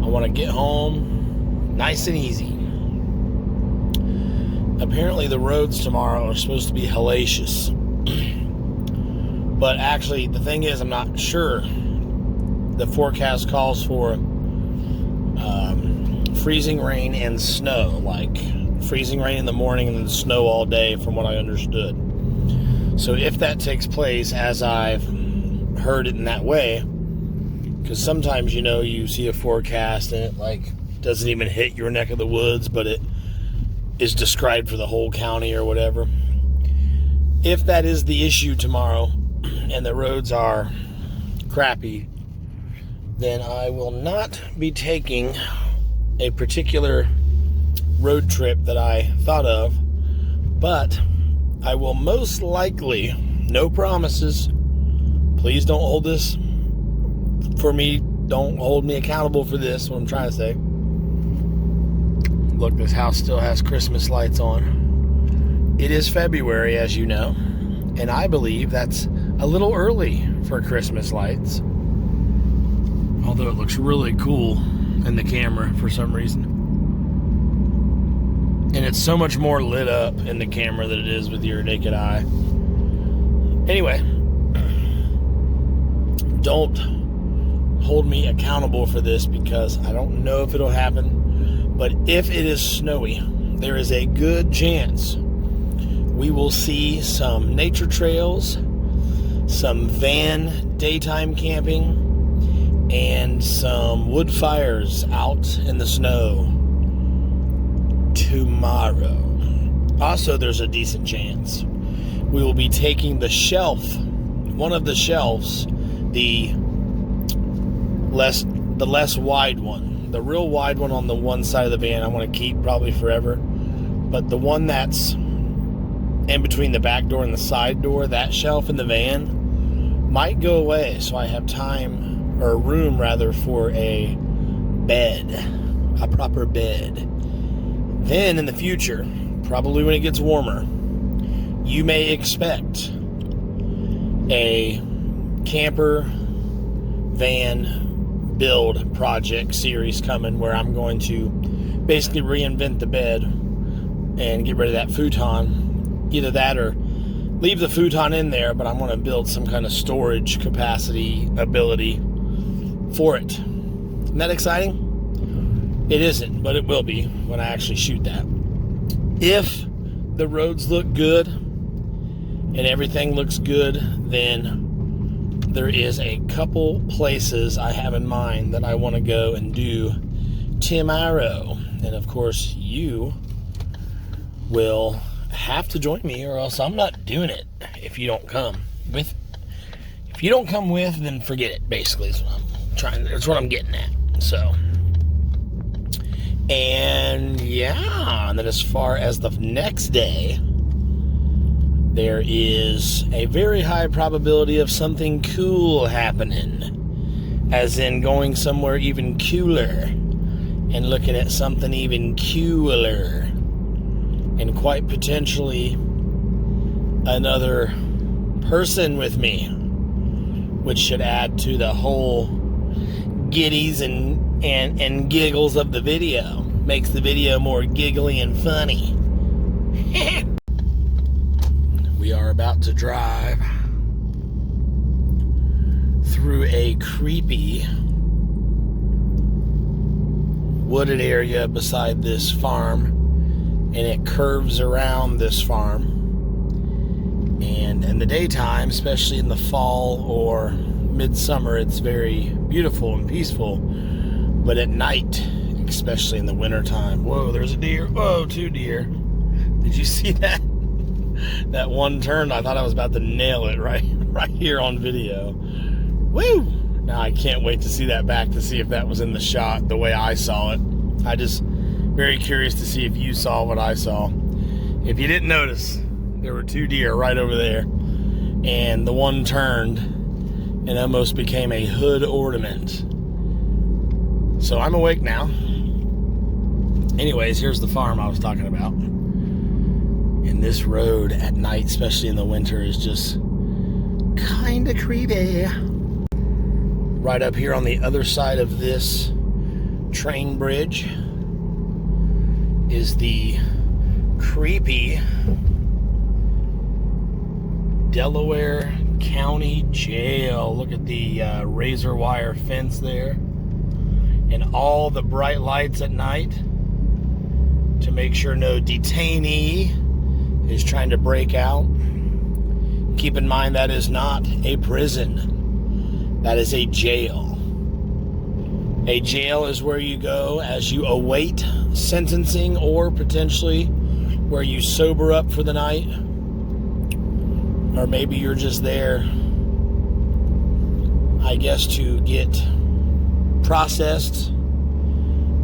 I want to get home nice and easy. Apparently the roads tomorrow are supposed to be hellacious. But actually, the thing is, I'm not sure. The forecast calls for freezing rain and snow. Like freezing rain in the morning and then snow all day, from what I understood. So if that takes place, as I've heard it in that way, because sometimes, you know, you see a forecast and it like doesn't even hit your neck of the woods, but it is described for the whole county or whatever. If that is the issue tomorrow and the roads are crappy, then I will not be taking a particular road trip that I thought of, but I will most likely, no promises, please don't hold this for me, don't hold me accountable for this, what I'm trying to say. Look, this house still has Christmas lights on. It is February, as you know, and I believe that's a little early for Christmas lights. Although it looks really cool in the camera for some reason. And it's so much more lit up in the camera than it is with your naked eye. Anyway, don't hold me accountable for this because I don't know if it'll happen. But if it is snowy, there is a good chance we will see some nature trails, some van daytime camping, and some wood fires out in the snow tomorrow. Also, there's a decent chance we will be taking the shelf, one of the shelves, the less wide one. The real wide one on the one side of the van I want to keep probably forever. But the one that's in between the back door and the side door, that shelf in the van, might go away, so I have time, or room rather, for a bed, a proper bed. Then in the future, probably when it gets warmer, you may expect a camper van build project series coming where I'm going to basically reinvent the bed and get rid of that futon. Either that or leave the futon in there, but I'm going to build some kind of storage capacity ability for it. Isn't that exciting? It isn't, but it will be when I actually shoot that. If the roads look good and everything looks good, then there is a couple places I have in mind that I want to go and do tomorrow. And of course, you will have to join me, or else I'm not doing it if you don't come with. If you don't come with, then forget it, basically, is what I'm trying. That's what I'm getting at. So, and yeah, and then as far as the next day, there is a very high probability of something cool happening, as in going somewhere even cooler and looking at something even cooler, and quite potentially another person with me, which should add to the whole giddies and giggles of the video. Makes the video more giggly and funny. We are about to drive through a creepy wooded area beside this farm, and it curves around this farm. And in the daytime, especially in the fall or midsummer, it's very beautiful and peaceful. But at night, especially in the wintertime, whoa, there's a deer. Whoa, 2 deer. Did you see that? That one turn, I thought I was about to nail it right here on video. Woo! Now I can't wait to see that back to see if that was in the shot the way I saw it. I just very curious to see if you saw what I saw. If you didn't notice, there were 2 deer right over there, and the one turned and almost became a hood ornament. So I'm awake now. Anyways, here's the farm I was talking about. And this road at night, especially in the winter, is just kind of creepy. Right up here on the other side of this train bridge is the creepy Delaware County Jail. Look at the razor wire fence there, and all the bright lights at night to make sure no detainee is trying to break out. Keep in mind, that is not a prison. That is a jail. A jail is where you go as you await sentencing, or potentially where you sober up for the night. Or maybe you're just there, I guess, to get processed,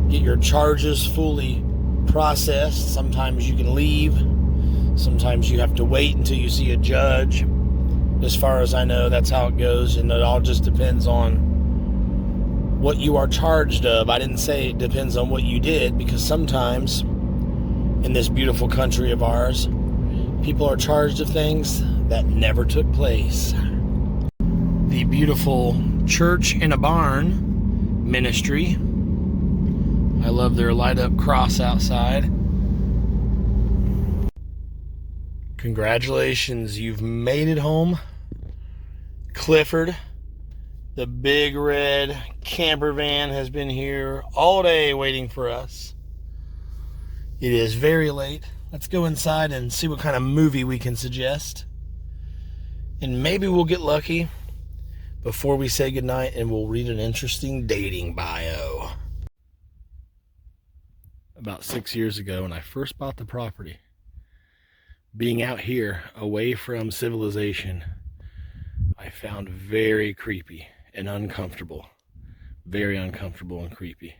get your charges fully processed. Sometimes you can leave. Sometimes you have to wait until you see a judge. As far as I know, that's how it goes, and it all just depends on what you are charged of. I didn't say it depends on what you did, because sometimes in this beautiful country of ours, people are charged of things that never took place. The beautiful Church in a Barn ministry I love their light up cross outside. Congratulations, you've made it home. Clifford, the big red camper van, has been here all day waiting for us. It is very late. Let's go inside and see what kind of movie we can suggest. And maybe we'll get lucky before we say goodnight and we'll read an interesting dating bio. About 6 years ago, when I first bought the property, being out here away from civilization, I found very creepy and uncomfortable. Very uncomfortable and creepy.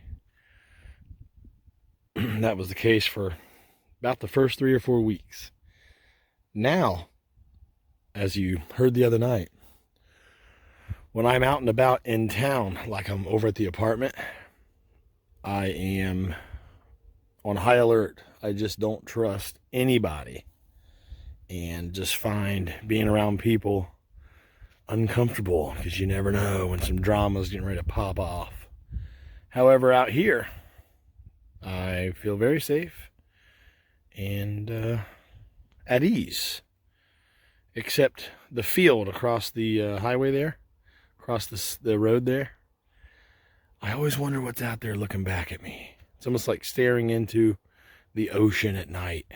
That was the case for about the first 3 or 4 weeks. Now, as you heard the other night, when I'm out and about in town, like I'm over at the apartment, I am on high alert. I just don't trust anybody and just find being around people uncomfortable because you never know when some drama's getting ready to pop off. However, out here, I feel very safe and at ease, except the field across the highway there, across the road there. I always wonder what's out there looking back at me. It's almost like staring into the ocean at night.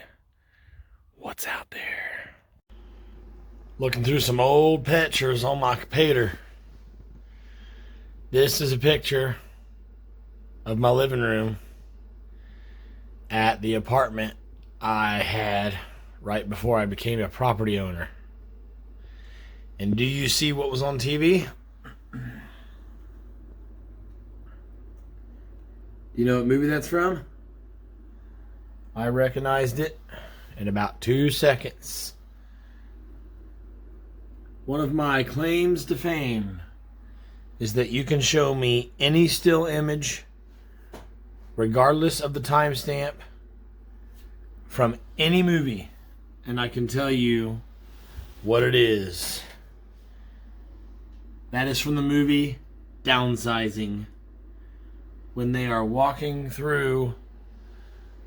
What's out there? Looking through some old pictures on my computer. This is a picture of my living room at the apartment I had right before I became a property owner. And do you see what was on TV? You know what movie that's from? I recognized it in about 2 seconds. One of my claims to fame is that you can show me any still image, regardless of the timestamp, from any movie, and I can tell you what it is. That is from the movie Downsizing, when they are walking through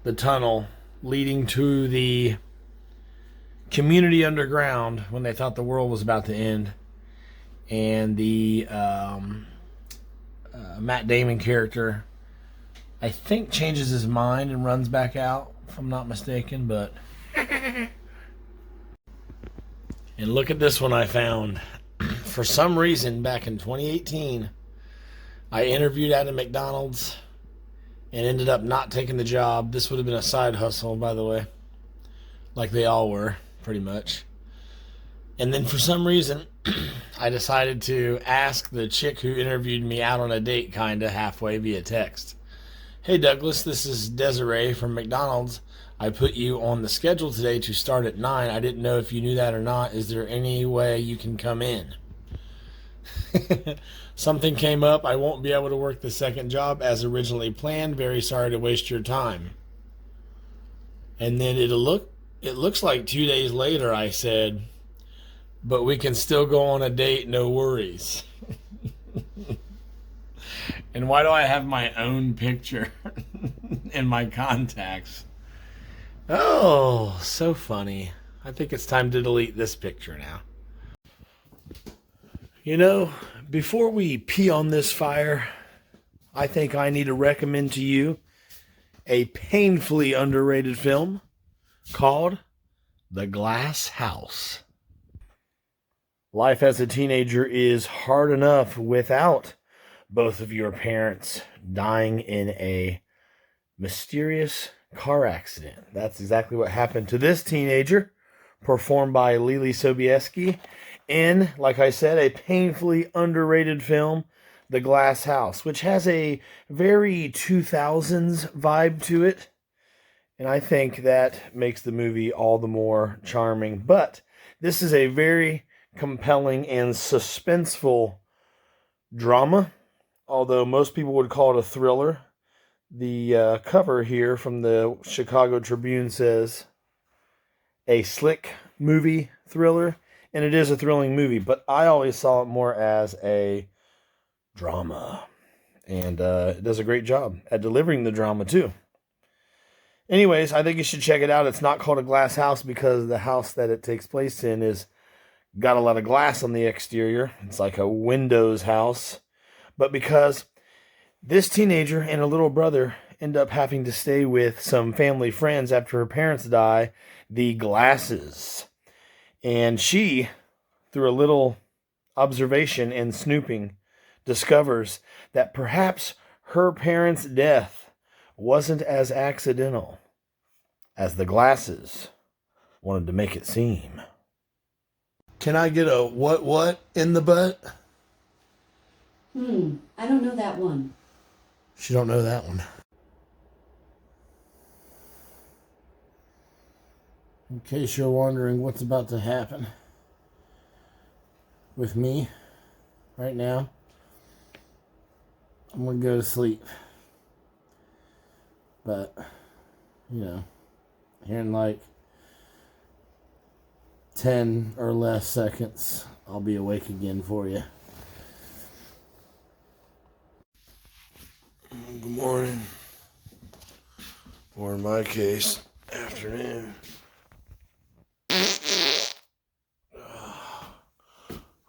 the tunnel leading to the community underground when they thought the world was about to end, and the Matt Damon character, I think, changes his mind and runs back out, if I'm not mistaken. But and look at this one I found. For some reason, back in 2018, I interviewed at a McDonald's and ended up not taking the job. This would have been a side hustle, by the way, like they all were, pretty much. And then for some reason, I decided to ask the chick who interviewed me out on a date, kind of halfway via text. Hey Douglas, this is Desiree from McDonald's. I put you on the schedule today to start at 9. I didn't know if you knew that or not. Is there any way you can come in? Something came up. I won't be able to work the second job as originally planned. Very sorry to waste your time. And then it looks like 2 days later I said, but we can still go on a date, no worries. And why do I have my own picture in my contacts? Oh, so funny. I think it's time to delete this picture now. You know, before we pee on this fire, I think I need to recommend to you a painfully underrated film called The Glass House. Life as a teenager is hard enough without both of your parents dying in a mysterious car accident. That's exactly what happened to this teenager, performed by Lily Sobieski, in, like I said, a painfully underrated film, The Glass House, which has a very 2000s vibe to it. And I think that makes the movie all the more charming. But this is a very compelling and suspenseful drama, although most people would call it a thriller. The cover here from the Chicago Tribune says a slick movie thriller, and it is a thrilling movie, but I always saw it more as a drama. And it does a great job at delivering the drama, too. Anyways, I think you should check it out. It's not called a glass house because the house that it takes place in is got a lot of glass on the exterior. It's like a Windows house. But because this teenager and her little brother end up having to stay with some family friends after her parents die, the Glasses. And she, through a little observation and snooping, discovers that perhaps her parents' death wasn't as accidental as the Glasses wanted to make it seem. Can I get a what in the butt? I don't know that one. She don't know that one. In case you're wondering what's about to happen with me right now, I'm going to go to sleep. But, here in like 10 or less seconds, I'll be awake again for you. Good morning. Or in my case, afternoon. I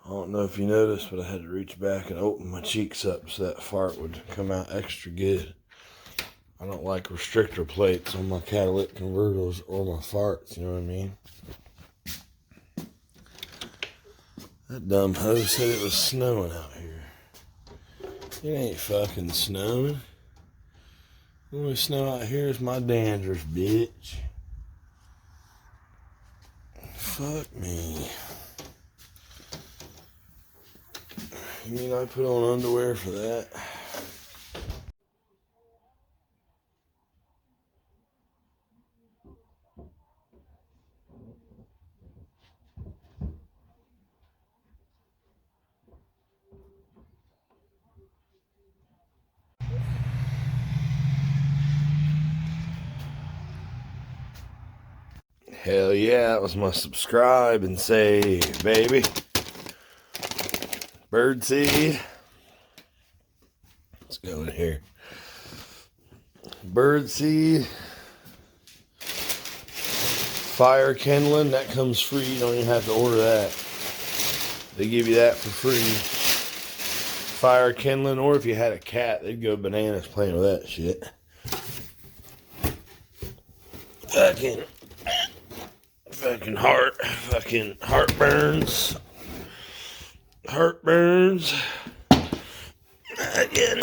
don't know if you noticed, but I had to reach back and open my cheeks up so that fart would come out extra good. I don't like restrictor plates on my catalytic converters or my farts, you know what I mean? That dumb hoe said it was snowing out here. It ain't fucking snowing. The only snow out here is my dandruff, bitch. Fuck me. You mean I put on underwear for that? Hell yeah, that was my subscribe and save, baby. Birdseed. Let's go in here. Birdseed. Fire kindling, that comes free. You don't even have to order that. They give you that for free. Fire kindling, or if you had a cat, they'd go bananas playing with that shit. Fucking heartburns. Again.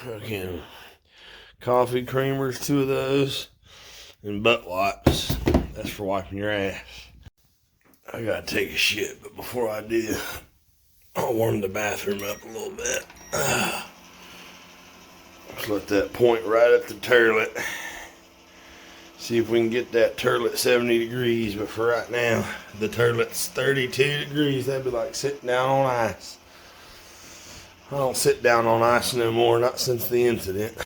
Fucking coffee creamers, 2 of those, and butt wipes. That's for wiping your ass. I gotta take a shit, but before I do, I'll warm the bathroom up a little bit. Just let that point right at the toilet. See if we can get that turlet 70 degrees, but for right now, the turlet's 32 degrees. That'd be like sitting down on ice. I don't sit down on ice no more, not since the incident.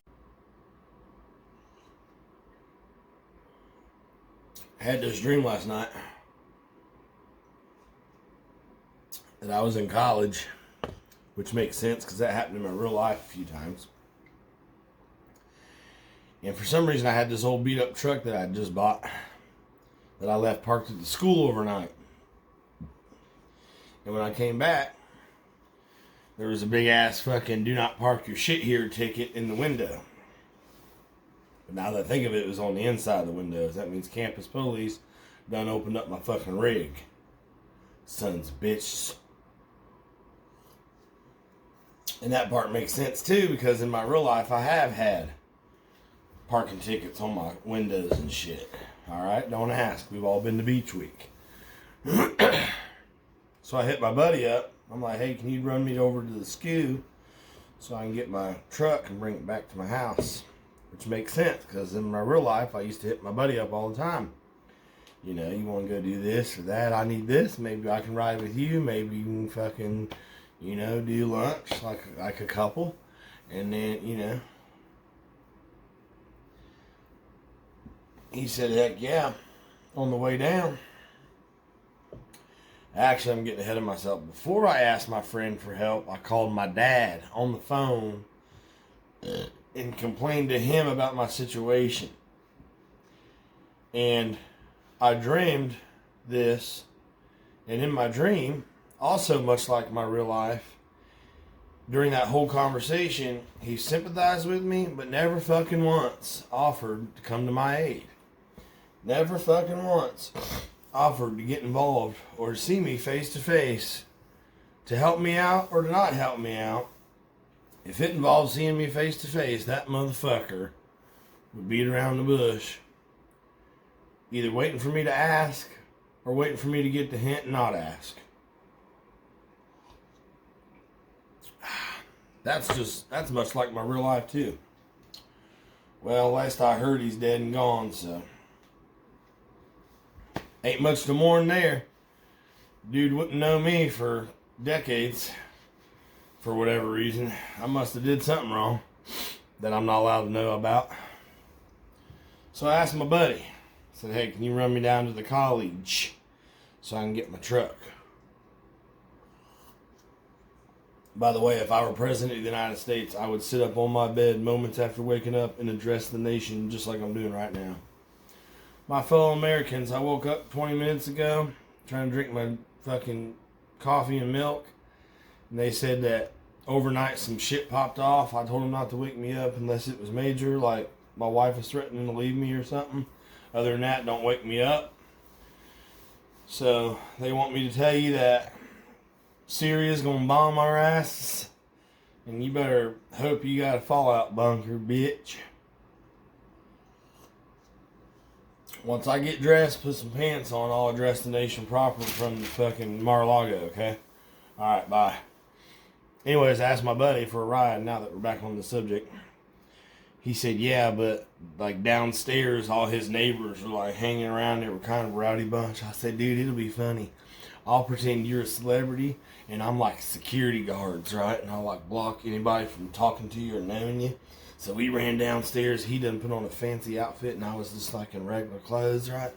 I had this dream last night that I was in college, which makes sense because that happened in my real life a few times. And for some reason, I had this old beat up truck that I just bought that I left parked at the school overnight. And when I came back, there was a big ass fucking "do not park your shit here" ticket in the window. But now that I think of it, it was on the inside of the windows. That means campus police done opened up my fucking rig. Sons of bitches. And that part makes sense too, because in my real life, I have had parking tickets on my windows and shit. Alright, don't ask. We've all been to Beach Week. So I hit my buddy up. I'm like, hey, can you run me over to the SKU so I can get my truck and bring it back to my house? Which makes sense, because in my real life, I used to hit my buddy up all the time. You know, you want to go do this or that. I need this. Maybe I can ride with you. Maybe you can fucking, do lunch like a couple. And then, he said, heck yeah, on the way down. Actually, I'm getting ahead of myself. Before I asked my friend for help, I called my dad on the phone and complained to him about my situation. And I dreamed this, and in my dream, also much like my real life, during that whole conversation, he sympathized with me, but never fucking once offered to come to my aid. Never fucking once offered to get involved or to see me face to face, to help me out or to not help me out. If it involved seeing me face to face, that motherfucker would beat around the bush, either waiting for me to ask or waiting for me to get the hint and not ask. That's much like my real life too. Well, last I heard, he's dead and gone, so ain't much to mourn there. Dude wouldn't know me for decades for whatever reason. I must have did something wrong that I'm not allowed to know about. So I asked my buddy. I said, hey, can you run me down to the college so I can get my truck? By the way, if I were president of the United States, I would sit up on my bed moments after waking up and address the nation just like I'm doing right now. My fellow Americans, I woke up 20 minutes ago trying to drink my fucking coffee and milk. And they said that overnight some shit popped off. I told them not to wake me up unless it was major, like my wife was threatening to leave me or something. Other than that, don't wake me up. So they want me to tell you that Syria's gonna bomb our asses. And you better hope you got a fallout bunker, bitch. Once I get dressed, put some pants on, I'll address the nation proper from the fucking Mar-a-Lago, okay? Alright, bye. Anyways, I asked my buddy for a ride now that we're back on the subject. He said, yeah, but like downstairs, all his neighbors were like hanging around. They were kind of a rowdy bunch. I said, dude, it'll be funny. I'll pretend you're a celebrity and I'm like security guards, right? And I'll like block anybody from talking to you or knowing you. So we ran downstairs. He done put on a fancy outfit and I was just like in regular clothes, right?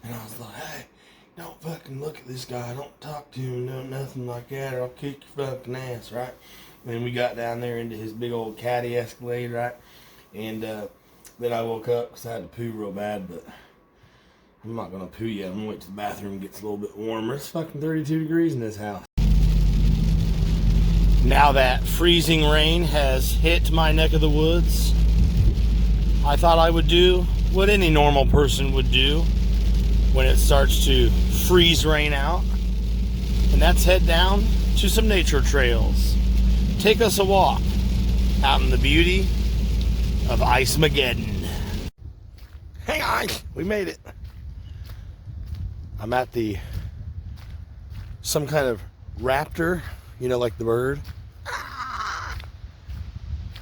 And I was like, hey, don't fucking look at this guy. Don't talk to him. No, nothing like that or I'll kick your fucking ass, right? And then we got down there into his big old caddy Escalade, right? And then I woke up because I had to poo real bad, but I'm not going to poo yet. I'm going to wait till the bathroom gets a little bit warmer. It's fucking 32 degrees in this house. Now that freezing rain has hit my neck of the woods, I thought I would do what any normal person would do when it starts to freeze rain out. And that's head down to some nature trails. Take us a walk out in the beauty of Ice-Mageddon. Hang on, we made it. I'm at some kind of raptor, you know, like the bird,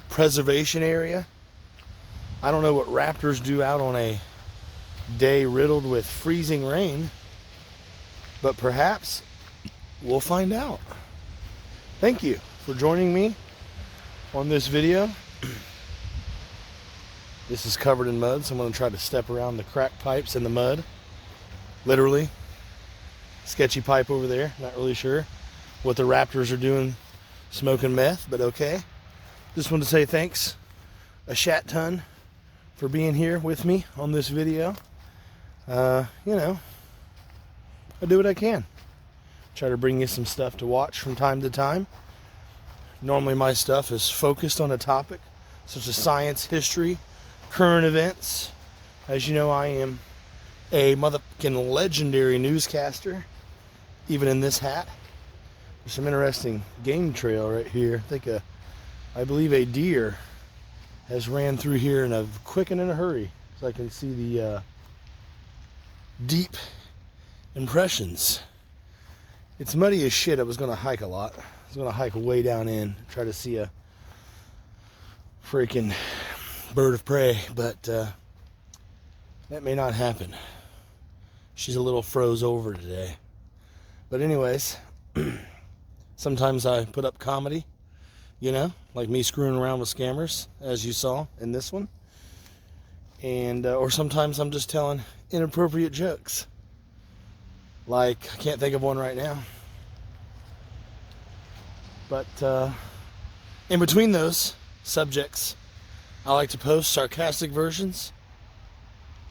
preservation area. I don't know what raptors do out on a day riddled with freezing rain, but perhaps we'll find out. Thank you for joining me on this video. This is covered in mud, so I'm going to try to step around the crack pipes in the mud. Literally. Sketchy pipe over there. Not really sure what the raptors are doing smoking meth, but okay. Just want to say thanks a shat ton for being here with me on this video. You know, I do what I can. Try to bring you some stuff to watch from time to time. Normally my stuff is focused on a topic such as science, history, current events. As you know, I am a motherfucking legendary newscaster, even in this hat. There's some interesting game trail right here. I believe a deer has ran through here in a quick and in a hurry, so I can see the deep impressions. It's muddy as shit. I was going to hike a lot. I was going to hike way down in, try to see a freaking bird of prey, but that may not happen. She's a little froze over today. But anyways, sometimes I put up comedy, you know, like me screwing around with scammers, as you saw in this one. And or sometimes I'm just telling inappropriate jokes, Like, I can't think of one right now. But in between those subjects, I like to post sarcastic versions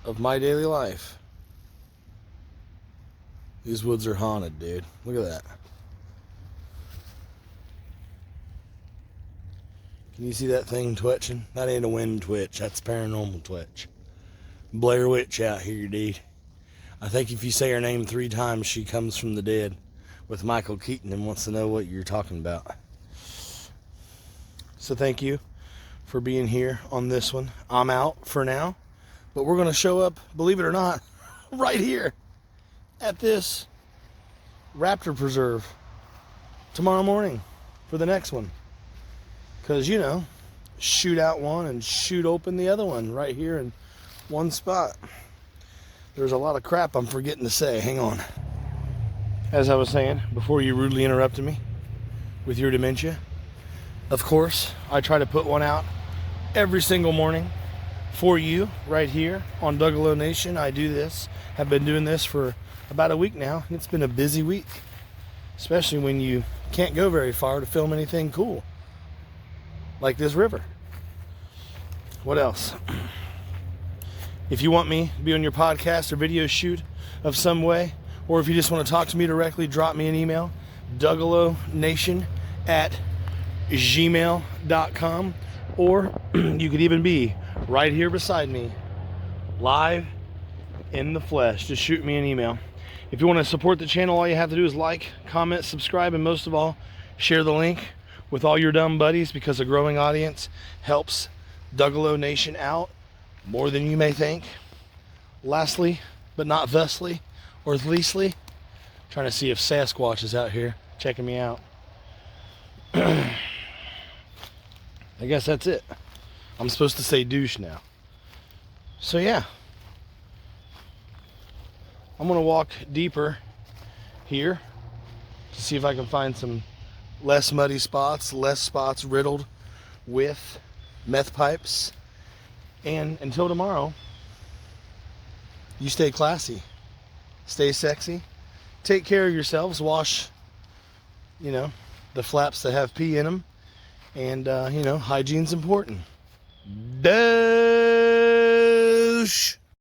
of my daily life. These woods are haunted, dude. Look at that. Can you see that thing twitching? That ain't a wind twitch. That's paranormal twitch. Blair Witch out here, dude. I think if you say her name 3 times, she comes from the dead with Michael Keaton and wants to know what you're talking about. So thank you for being here on this one. I'm out for now, but we're going to show up, believe it or not, right here at this raptor preserve tomorrow morning for the next one. Because, you know, shoot out one and shoot open the other one right here in one spot. There's a lot of crap I'm forgetting to say. Hang on. As I was saying, before you rudely interrupted me with your dementia, of course, I try to put one out every single morning for you right here on Duggalo Nation. I do this. Have been doing this for about a week now. It's been a busy week, especially when you can't go very far to film anything cool like this river. What else? If you want me to be on your podcast or video shoot of some way, or if you just want to talk to me directly, drop me an email, DuggaloNation@gmail.com, or you could even be right here beside me, live in the flesh. Just shoot me an email. If you want to support the channel, all you have to do is like, comment, subscribe, and most of all, share the link with all your dumb buddies, because a growing audience helps Duggalo Nation out more than you may think. Lastly, but not thusly, or leastly, trying to see if Sasquatch is out here checking me out. I guess that's it. I'm supposed to say douche now. So yeah, I'm gonna walk deeper here to see if I can find some less muddy spots, less spots riddled with meth pipes. And until tomorrow, you stay classy, stay sexy, take care of yourselves, wash, you know, the flaps that have pee in them, and, you know, hygiene's important. Douche!